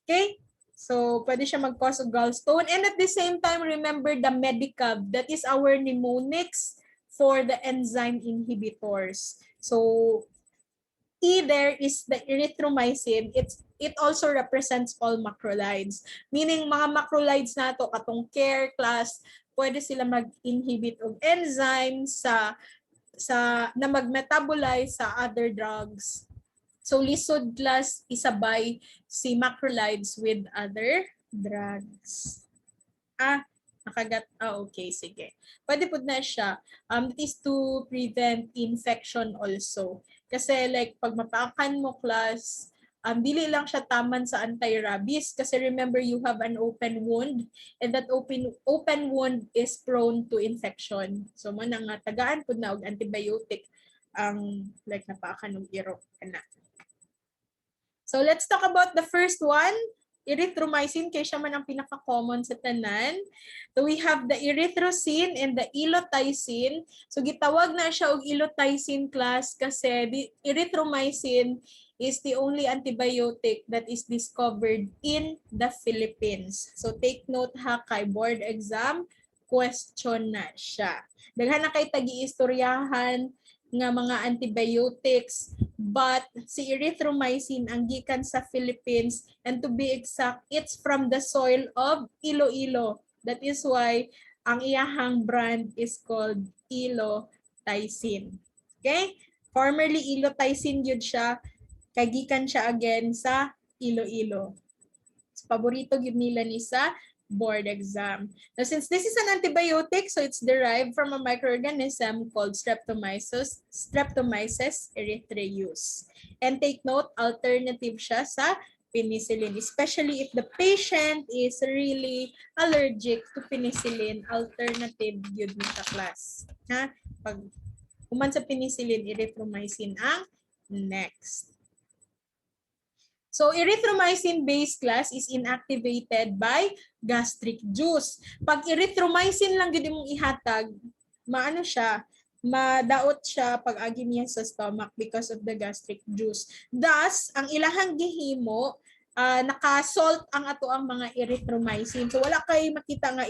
Okay? So, pwede siya mag-cause of gallstone. And at the same time, remember the Medicab. That is our mnemonics for the enzyme inhibitors. So, E there is the erythromycin. It also represents all macrolides. Meaning, mga macrolides na to katong care class, pwede sila mag-inhibit of enzymes na mag-metabolize sa other drugs. So, lisod class isabay si macrolides with other drugs. Nakagat. Okay, sige. Pwede po na siya. It is to prevent infection also. Kasi like, pag mapaakan mo class, dili lang siya taman sa anti-rabies kasi remember you have an open wound and that open wound is prone to infection. So mo nang tagaan pud na og antibiotic ang like napaakan og iro kana. So let's talk about the first one, erythromycin kay siya man ang pinaka-common sa tanan. So we have the erythrocin and the elotycin. So gitawag na siya og elotycin class kasi the erythromycin is the only antibiotic that is discovered in the Philippines. So take note kay board exam, question na siya. Daghan na kay tagi-istoryahan nga mga antibiotics, but si erythromycin ang gikan sa Philippines, and to be exact, it's from the soil of Iloilo. That is why ang iyahang brand is called elotycin. Okay? Formerly elotycin yun siya, kagikan siya again sa Iloilo. So, paborito yun nila ni sa board exam. Now, since this is an antibiotic, so it's derived from a microorganism called Streptomyces erythraeus. And take note, alternative siya sa penicillin, especially if the patient is really allergic to penicillin, alternative yun sa class. Pag kuman sa penicillin, erythromycin ang next. So, erythromycin-based class is inactivated by gastric juice. Pag erythromycin lang yun mong ihatag, maano siya, madaot siya pag agi niya sa stomach because of the gastric juice. Thus, ang ilahang gihimo, naka-salt ang ato ang mga erythromycin. So wala kay makita nga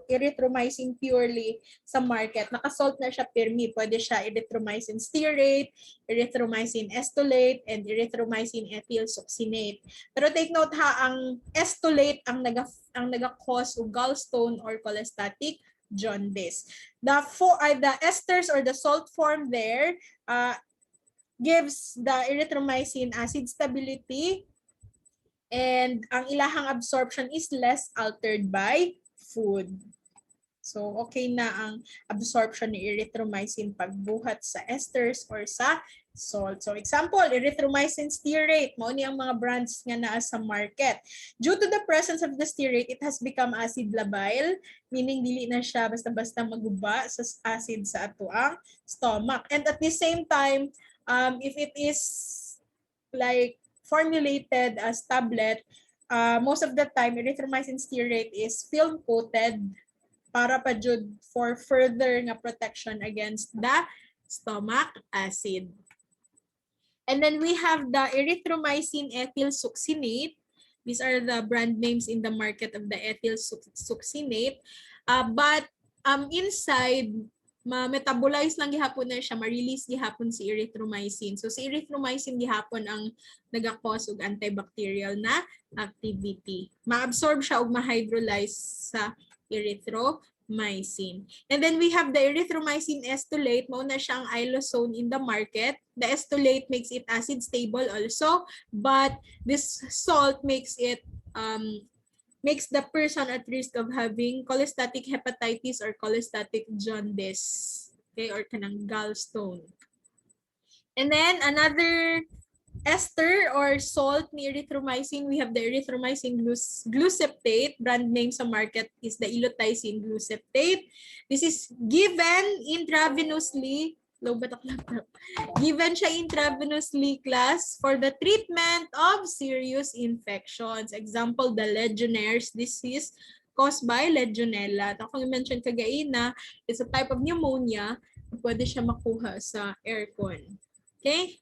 erythromycin purely sa market. Naka-salt na siya pirmi. Pwede siya erythromycin stearate, erythromycin estolate, and erythromycin ethyl succinate. Pero take note ang estolate ang naga-cause of gallstone or cholestatic jaundice. The esters or the salt form there gives the erythromycin acid stability, and ang ilahang absorption is less altered by food. So, okay na ang absorption ni erythromycin pagbuhat sa esters or sa salt. So, example, erythromycin stearate. Mao ni ang mga brands nga naa sa market. Due to the presence of the stearate, it has become acid labile, meaning dili na siya basta-basta maguba sa acid sa ato ang stomach. And at the same time, if it is like formulated as tablet, most of the time, erythromycin stearate is film-coated para pa jud for further nga protection against the stomach acid. And then we have the erythromycin ethyl succinate. These are the brand names in the market of the ethyl succinate. But inside, ma-metabolize lang gihapon na siya, ma-release gihapon si erythromycin. So si erythromycin gihapon ang nagakos og antibacterial na activity. Ma-absorb siya og ma-hydrolyze sa erythromycin. And then we have the erythromycin estolate. Mao na siya ang inosone in the market. The estolate makes it acid stable also, but this salt makes it makes the person at risk of having cholestatic hepatitis or cholestatic jaundice, okay, or kanang gallstone. And then another ester or salt ni erythromycin, we have the erythromycin gluceptate. Brand name sa market is the ilotycin gluceptate. This is given intravenously, given siya intravenously class for the treatment of serious infections. Example, the Legionnaire's disease caused by Legionella. Ako mention kagaina, it's a type of pneumonia, pwede siya makuha sa aircon. Okay?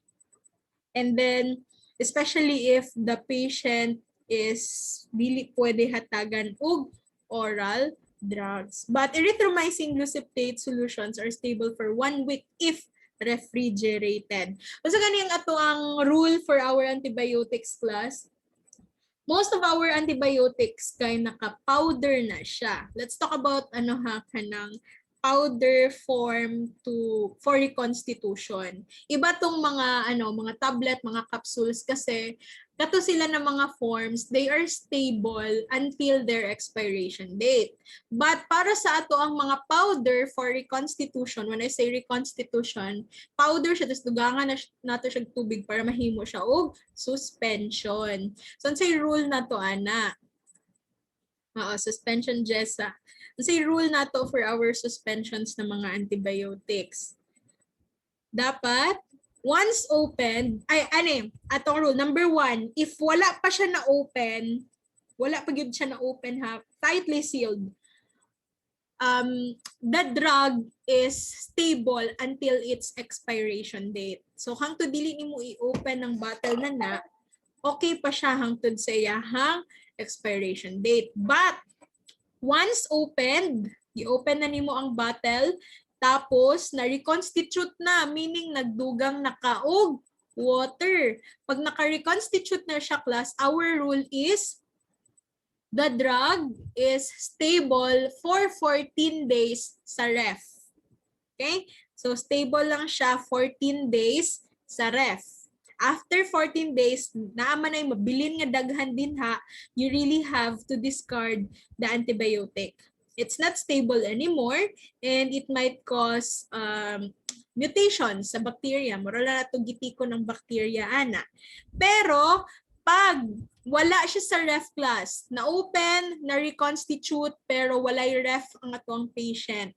And then, especially if the patient is dili pwede hatagan og oral drugs. But erythromycin gluceptate solutions are stable for 1 week if refrigerated. So gani ang ato ang rule for our antibiotics class. Most of our antibiotics kay naka-powder na siya. Let's talk about kanang powder form for reconstitution. Iba tong mga mga tablet, mga capsules kasi kato sila ng mga forms, they are stable until their expiration date. But para sa ato ang mga powder for reconstitution, when I say reconstitution, powder siya, tapos dugangan nato siya tubig para mahimo siya og suspension. So, ang say rule na to, ana. Suspension Jessa. Kasi rule na to for our suspensions ng mga antibiotics. Dapat, once opened, atong rule, number 1, if wala pa siya na-open, wala pa yun siya na-open tightly sealed, the drug is stable until its expiration date. So, hangtod dili nimo i-open ng bottle na, okay pa siya hangtod sa iyahang expiration date. But once opened, i-open na nimo ang bottle, tapos na-reconstitute na, meaning nagdugang nakaog water. Pag naka-reconstitute na siya, class, our rule is the drug is stable for 14 days sa ref. Okay? So stable lang siya 14 days sa ref. After 14 days, naaman ay mabilin nga daghan din you really have to discard the antibiotic. It's not stable anymore and it might cause mutations sa bacteria. Mura na ito gitiko ng bacteria, ana. Pero, pag wala siya sa ref class, na-open, na-reconstitute, pero wala yung ref ang atong patient,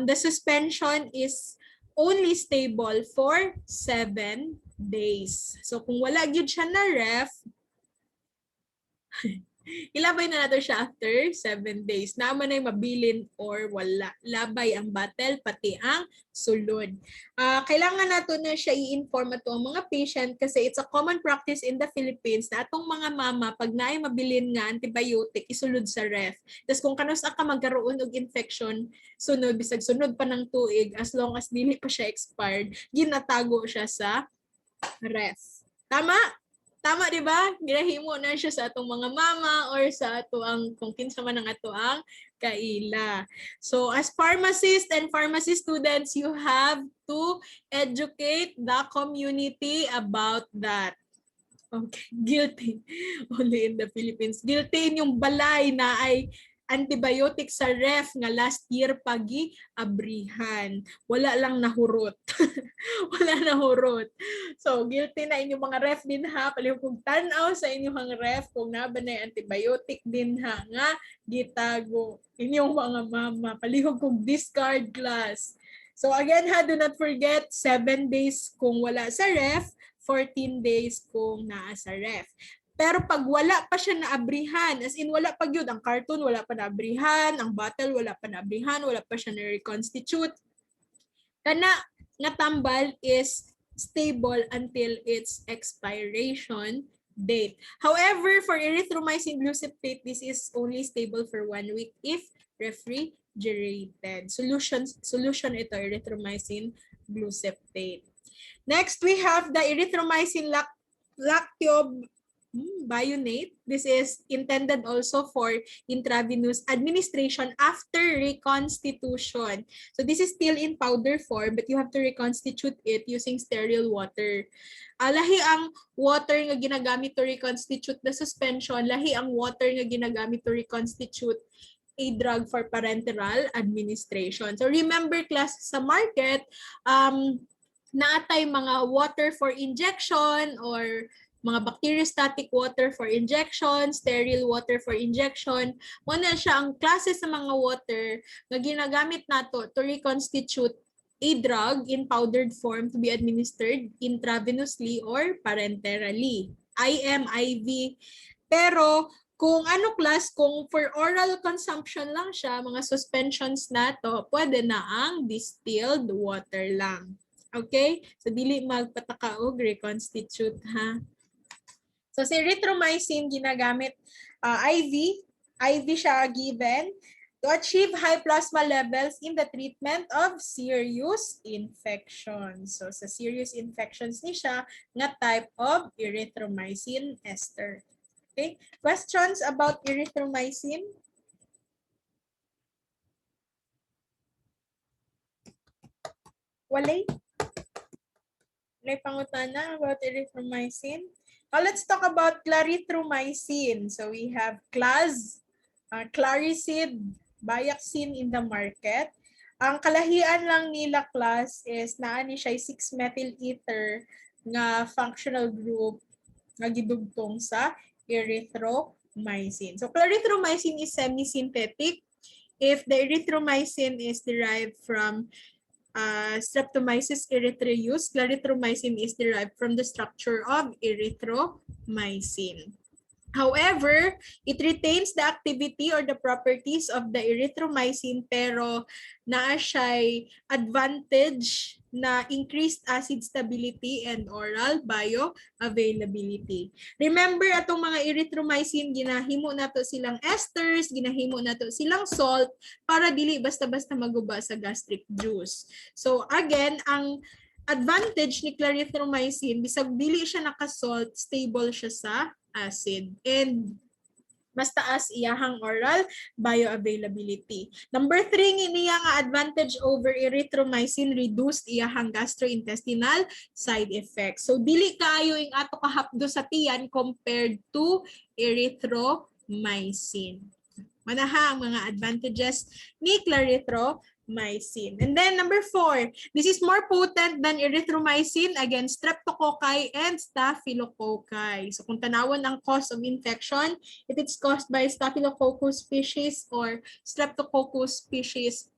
the suspension is only stable for 7 days. So, kung wala gyud siya na ref, ilabay na nato siya after 7 days. Naman ay mabilin or wala. Labay ang bottle, pati ang sulod. Kailangan nato na siya i-inform ato ang mga patient kasi it's a common practice in the Philippines na atong mga mama, pag naay mabilin nga antibiotic, isulod sa ref. Tapos kung kanus ka magkaroon og infection, sunod, bisag sunod pa ng tuig, as long as dili pa siya expired, ginatago siya sa ref. Tama? Tama, di ba? Ginahimo na siya sa atong mga mama or sa ato ang kung kinsa man ang ato ang kaila. So, as pharmacists and pharmacy students, you have to educate the community about that. Okay, guilty. Only in the Philippines. Guilty yung balay na ay antibiotic sa ref nga last year pagi abrihan. Wala lang nahurot. Wala nahurot. So, guilty na inyong mga ref din ha. Palihog kong tanaw sa inyong ref kung naba na antibiotic din ha nga gitago inyong mga mama. Palihog kong discard class. So again ha, do not forget 7 days kung wala sa ref, 14 days kung naa sa ref. Pero pag wala pa siya naabrihan, as in wala pa yun, ang carton wala pa naabrihan, ang bottle wala pa naabrihan, wala pa siya na-reconstitute, kana nga tambal is stable until its expiration date. However, for erythromycin gluceptate, this is only stable for 1 week if refrigerated. Solution ito, erythromycin gluceptate. Next, we have the erythromycin lactobionate. This is intended also for intravenous administration after reconstitution. So this is still in powder form, but you have to reconstitute it using sterile water. Lahi ang water nga ginagamit to reconstitute the suspension, lahi ang water nga ginagamit to reconstitute a drug for parenteral administration. So remember class, sa market, naatay mga water for injection or mga bacteriostatic water for injection, sterile water for injection. Muna siya ang klase sa mga water na ginagamit nato to reconstitute a drug in powdered form to be administered intravenously or parenterally. IM, IV. Pero kung ano class, kung for oral consumption lang siya, mga suspensions na to, pwede na ang distilled water lang. Okay? So, dili magpataka og reconstitute, ha? So, si erythromycin ginagamit IV. IV siya given to achieve high plasma levels in the treatment of serious infections. So, sa serious infections ni siya nga type of erythromycin ester. Okay? Questions about erythromycin? Walay? Walay pangutana about erythromycin? Let's talk about clarithromycin. So we have Claricid, Biaxin in the market. Ang kalahian lang nila class is naani siya 6-methyl ether nga functional group nga gidugtong sa erythromycin. So clarithromycin is semi-synthetic. If the erythromycin is derived from Streptomyces erythraeus, clarithromycin is derived from the structure of erythromycin. However, it retains the activity or the properties of the erythromycin pero naa siya'y advantage na increased acid stability and oral bioavailability. Remember, atong mga erythromycin, ginahimo nato silang esters, ginahimo nato silang salt para dili basta-basta maguba sa gastric juice. So again, ang advantage ni clarithromycin, bisag dili siya naka-salt, stable siya sa acid. And mas taas iyahang oral bioavailability. Number 3, niya nga advantage over erythromycin, reduced iyahang gastrointestinal side effects. So dili kaayo ing ato kahapdo sa tiyan compared to erythromycin. Manaha ang mga advantages ni clarithromycin. And then number 4, this is more potent than erythromycin against streptococci and staphylococci. So kung tanawon ang cause of infection, if it's caused by staphylococcus species or streptococcus species,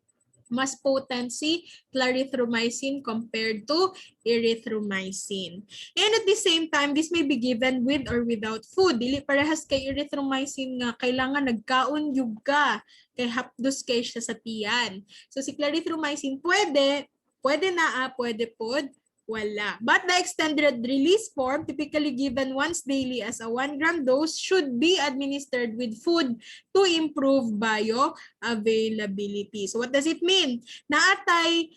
mas potent si clarithromycin compared to erythromycin. And at the same time, this may be given with or without food. Dili parehas kay erythromycin nga kailangan nagkaon yug ka kay hapdos kay siya sa tiyan. So si clarithromycin pwede na, pwede pod, wala. But the extended release form, typically given once daily as a 1-gram dose, should be administered with food to improve bioavailability. So what does it mean? Naatay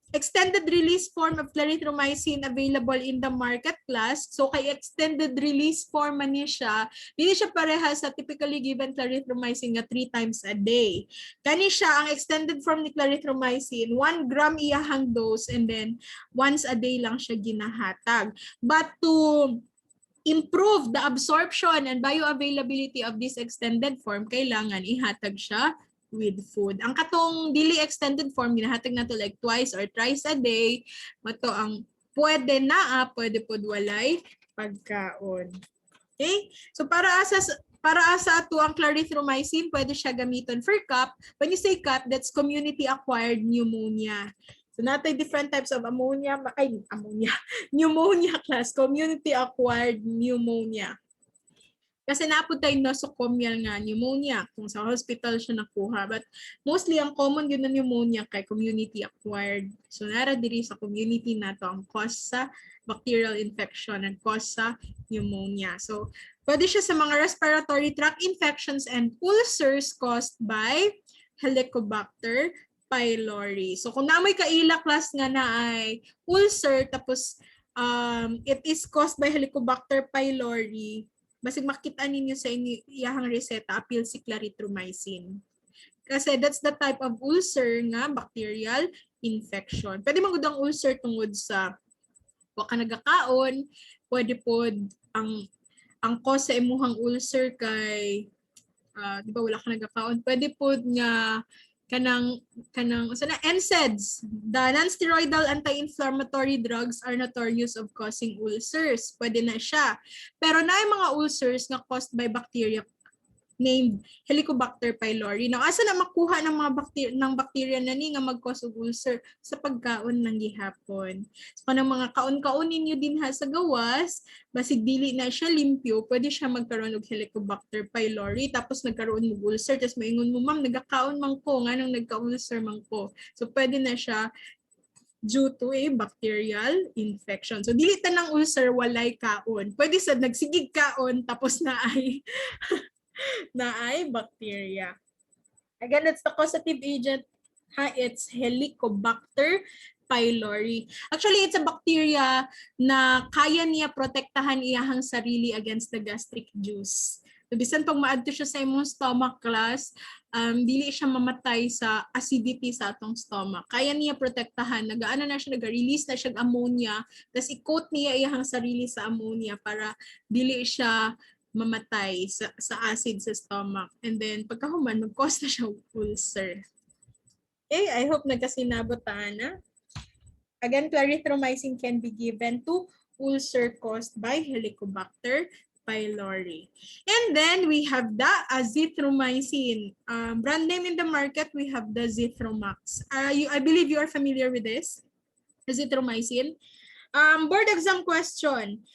extended release form of clarithromycin available in the market class. So kay extended release form man siya, hindi siya parehas sa typically given clarithromycin nga 3 times a day. Kani siya ang extended form ni clarithromycin, 1 gram iyahang dose and then once a day lang siya ginahatag. But to improve the absorption and bioavailability of this extended form, kailangan ihatag siya with food. Ang katong dili extended form, ginahatag na to like twice or thrice a day. Mato ang pwede na, pwede pod walay pagkaon. Okay? So para asa ato ang clarithromycin, pwede siya gamiton for CAP. When you say CAP, that's community-acquired pneumonia. So natay different types of pneumonia class, community-acquired pneumonia. Kasi napod tayo nosocomial nga pneumonia kung sa hospital siya nakuha. But mostly ang common yun na pneumonia kay community-acquired. So nara diri sa community nato ang cause sa bacterial infection and cause sa pneumonia. So pwede siya sa mga respiratory tract infections and ulcers caused by Helicobacter pylori. So kung namoy kaila class nga na ay ulcer tapos it is caused by Helicobacter pylori, basig makita ninyo sa iyahang reseta apil si clarithromycin. Kasi that's the type of ulcer nga bacterial infection. Pwede magud ang ulcer tungod sa wa ka nagakaon, pwede pod ang cause sa imuhang ulcer kay di ba wala ka nagakaon, pwede pod nga kanang NSAIDs, the non-steroidal anti-inflammatory drugs are notorious of causing ulcers. Pwede na siya. Pero na yung mga ulcers na caused by bacteria named Helicobacter pylori. Now, asa na makuha ng mga bacteria na ni nga mag-cause of ulcer sa pagkaon ng gihapon. So, kanang mga kaon-kaon ninyo din ha sa gawas, basig dili na siya limpyo, pwede siya magkaroon ng Helicobacter pylori, tapos nagkaroon ng ulcer, tapos maingon mo, ma'am, nagkakaon man ko, nga nang nagka-ulcer man ko. So, pwede na siya due to a bacterial infection. So, dili tanang ulcer, walay kaon. Pwede sa nagsigig kaon, tapos na ay bacteria. Again, that's the causative agent. It's Helicobacter pylori. Actually, it's a bacteria na kaya niya protektahan iyahang sarili against the gastric juice. So, bisan pag maadto siya sa imong stomach class, dili siya mamatay sa acidity sa atong stomach. Kaya niya protektahan. Nagaano na siya, nag-release na siya ng ammonia, tapos i-coat niya iyahang sarili sa ammonia para dili siya mamatay sa acid sa stomach. And then, pagkahuman, mag-cause na siya ulcer. Okay, I hope nagkasinabot na. Again, clarithromycin can be given to ulcer caused by Helicobacter pylori. And then, we have the azithromycin. Brand name in the market, we have the Zithromax. I believe you are familiar with this, azithromycin. Board exam question.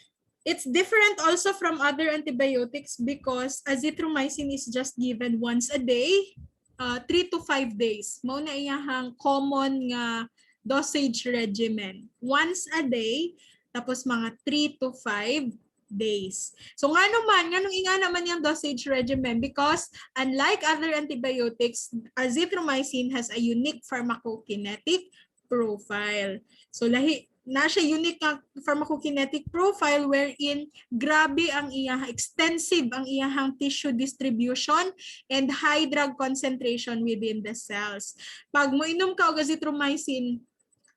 It's different also from other antibiotics because azithromycin is just given once a day, 3 to 5 days. Mao na iyahang common nga dosage regimen. Once a day, tapos mga 3 to 5 days. So nganong inga naman yung dosage regimen because unlike other antibiotics, azithromycin has a unique pharmacokinetic profile. So na siya unique nga pharmacokinetic profile wherein grabe ang extensive ang iyahang tissue distribution and high drug concentration within the cells. Pag moinom ka og azithromycin,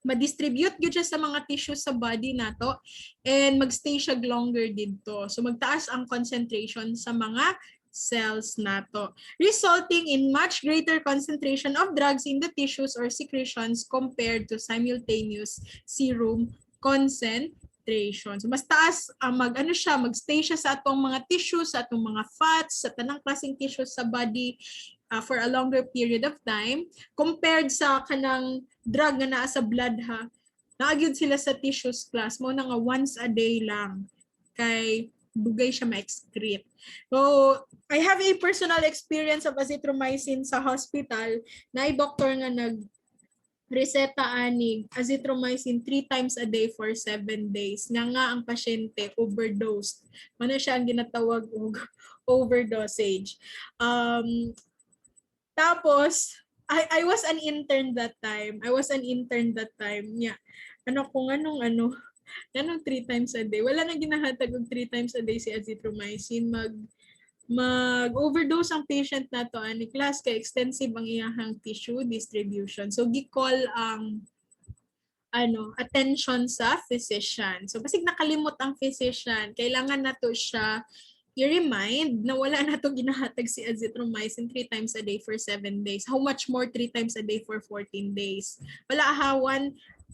ma-distribute gyud siya sa mga tissues sa body nato and magstay siya longer didto. So magtaas ang concentration sa mga cells nato, resulting in much greater concentration of drugs in the tissues or secretions compared to simultaneous serum concentration. So mas taas magstay siya sa atong mga tissues, sa atong mga fats, sa tanang klaseng tissues sa body for a longer period of time compared sa kanang drug nga naa sa blood ha. Naagyud sila sa tissues class mo na nga once a day lang kay dugay siya ma-excrete. So, I have a personal experience of azithromycin sa hospital na ay doktor nga nag-reseta ani azithromycin 3 times a day for 7 days. Nga ang pasyente overdosed. Mano siya ang ginatawag og overdosage. Tapos, I was an intern that time. Yeah. Ganong 3 times a day. Wala na ginahatag og 3 times a day si azithromycin. Mag-overdose ang patient na to ani class kay extensive ang iyahang tissue distribution. So gicall ang attention sa physician. So basig nakalimot ang physician, kailangan nato siya i-remind na wala na to ginahatag si azithromycin 3 times a day for 7 days. How much more 3 times a day for 14 days? Wala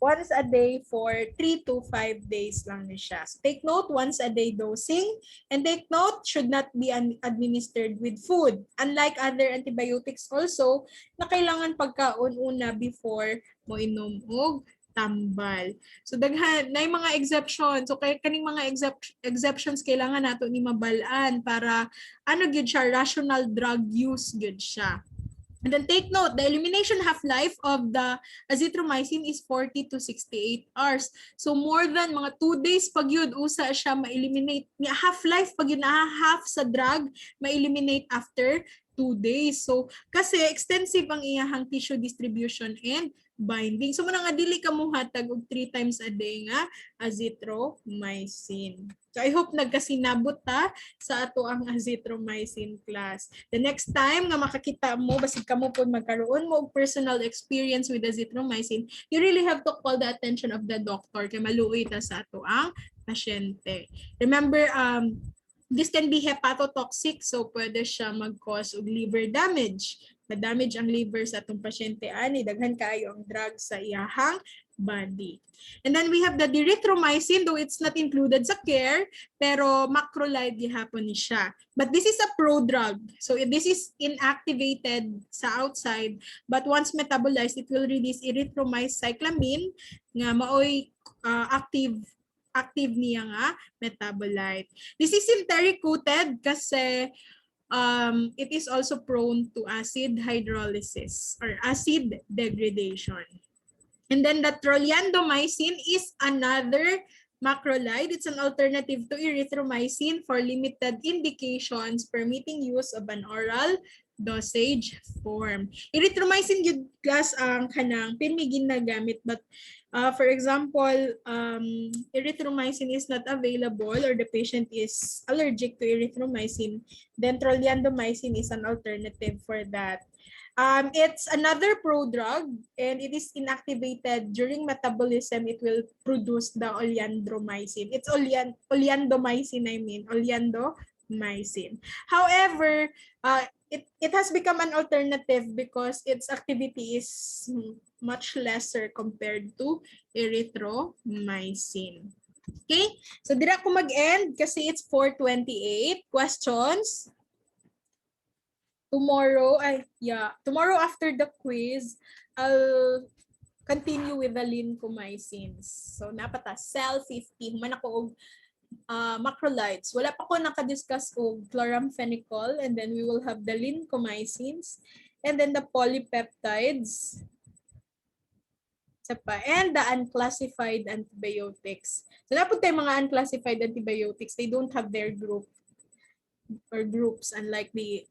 once a day for 3 to 5 days lang ni siya. So take note, once a day dosing, and take note, should not be administered with food. Unlike other antibiotics also, na kailangan pagkaon una before mo inom og tambal. So daghan na yung mga exceptions. So kay kaning mga exceptions kailangan nato ni mabalaan para gyud siya, rational drug use gyud siya. And then take note, the elimination half-life of the azithromycin is 40 to 68 hours. So more than mga 2 days pag yun, usa siya ma-eliminate. Half-life pag yun, half sa drug, ma-eliminate after 2 days. So kasi extensive ang iyahang tissue distribution and binding. So muna nga dili ka mo hatag og 3 times a day nga azithromycin. So I hope nagkasinabot ta sa ato ang azithromycin class. The next time nga makakita mo, basig ka mo po magkaroon mo og personal experience with azithromycin, you really have to call the attention of the doctor kay maluoy ta sa ato ang pasyente. Remember, this can be hepatotoxic, so pwede siya mag-cause of liver damage. Ma-damage ang liver sa atong pasyente ani, daghan kaayo ang drug sa iyahang body. And then we have the erythromycin, though it's not included sa care, pero macrolide gihapon ni siya. But this is a prodrug. So this is inactivated sa outside, but once metabolized, it will release erythromycyclamine nga maoy active niya nga metabolite. This is enteric coated kasi it is also prone to acid hydrolysis or acid degradation. And then the troliandomycin is another macrolide. It's an alternative to erythromycin for limited indications permitting use of an oral dosage form. Erythromycin gyud class ang kanang pirmi ginagamit, but for example, erythromycin is not available or the patient is allergic to erythromycin, then troliandomycin is an alternative for that. It's another prodrug and it is inactivated during metabolism. It will produce the oleandromycin. It's oleandomycin, oleandomycin. However, it has become an alternative because its activity is much lesser compared to erythromycin. Okay? So dira ko mag-end kasi it's 4:28. Questions? Tomorrow after the quiz, I'll continue with the lincomycins. So napata cell 50 human ako og macrolides. Wala pa ko nakadiscuss og chloramphenicol, and then we will have the lincomycins and then the polypeptides. And the unclassified antibiotics. So napud tay mga unclassified antibiotics, they don't have their group or groups unlike the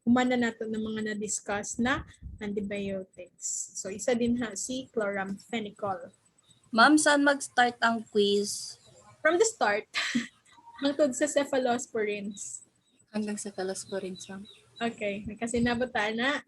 humana nato ng mga na-discuss na antibiotics. So, isa din si chloramphenicol. Ma'am, saan mag-start ang quiz? From the start, hangtod sa cephalosporins. Hanggang cephalosporins, ma'am. Okay, kasi nabuta na.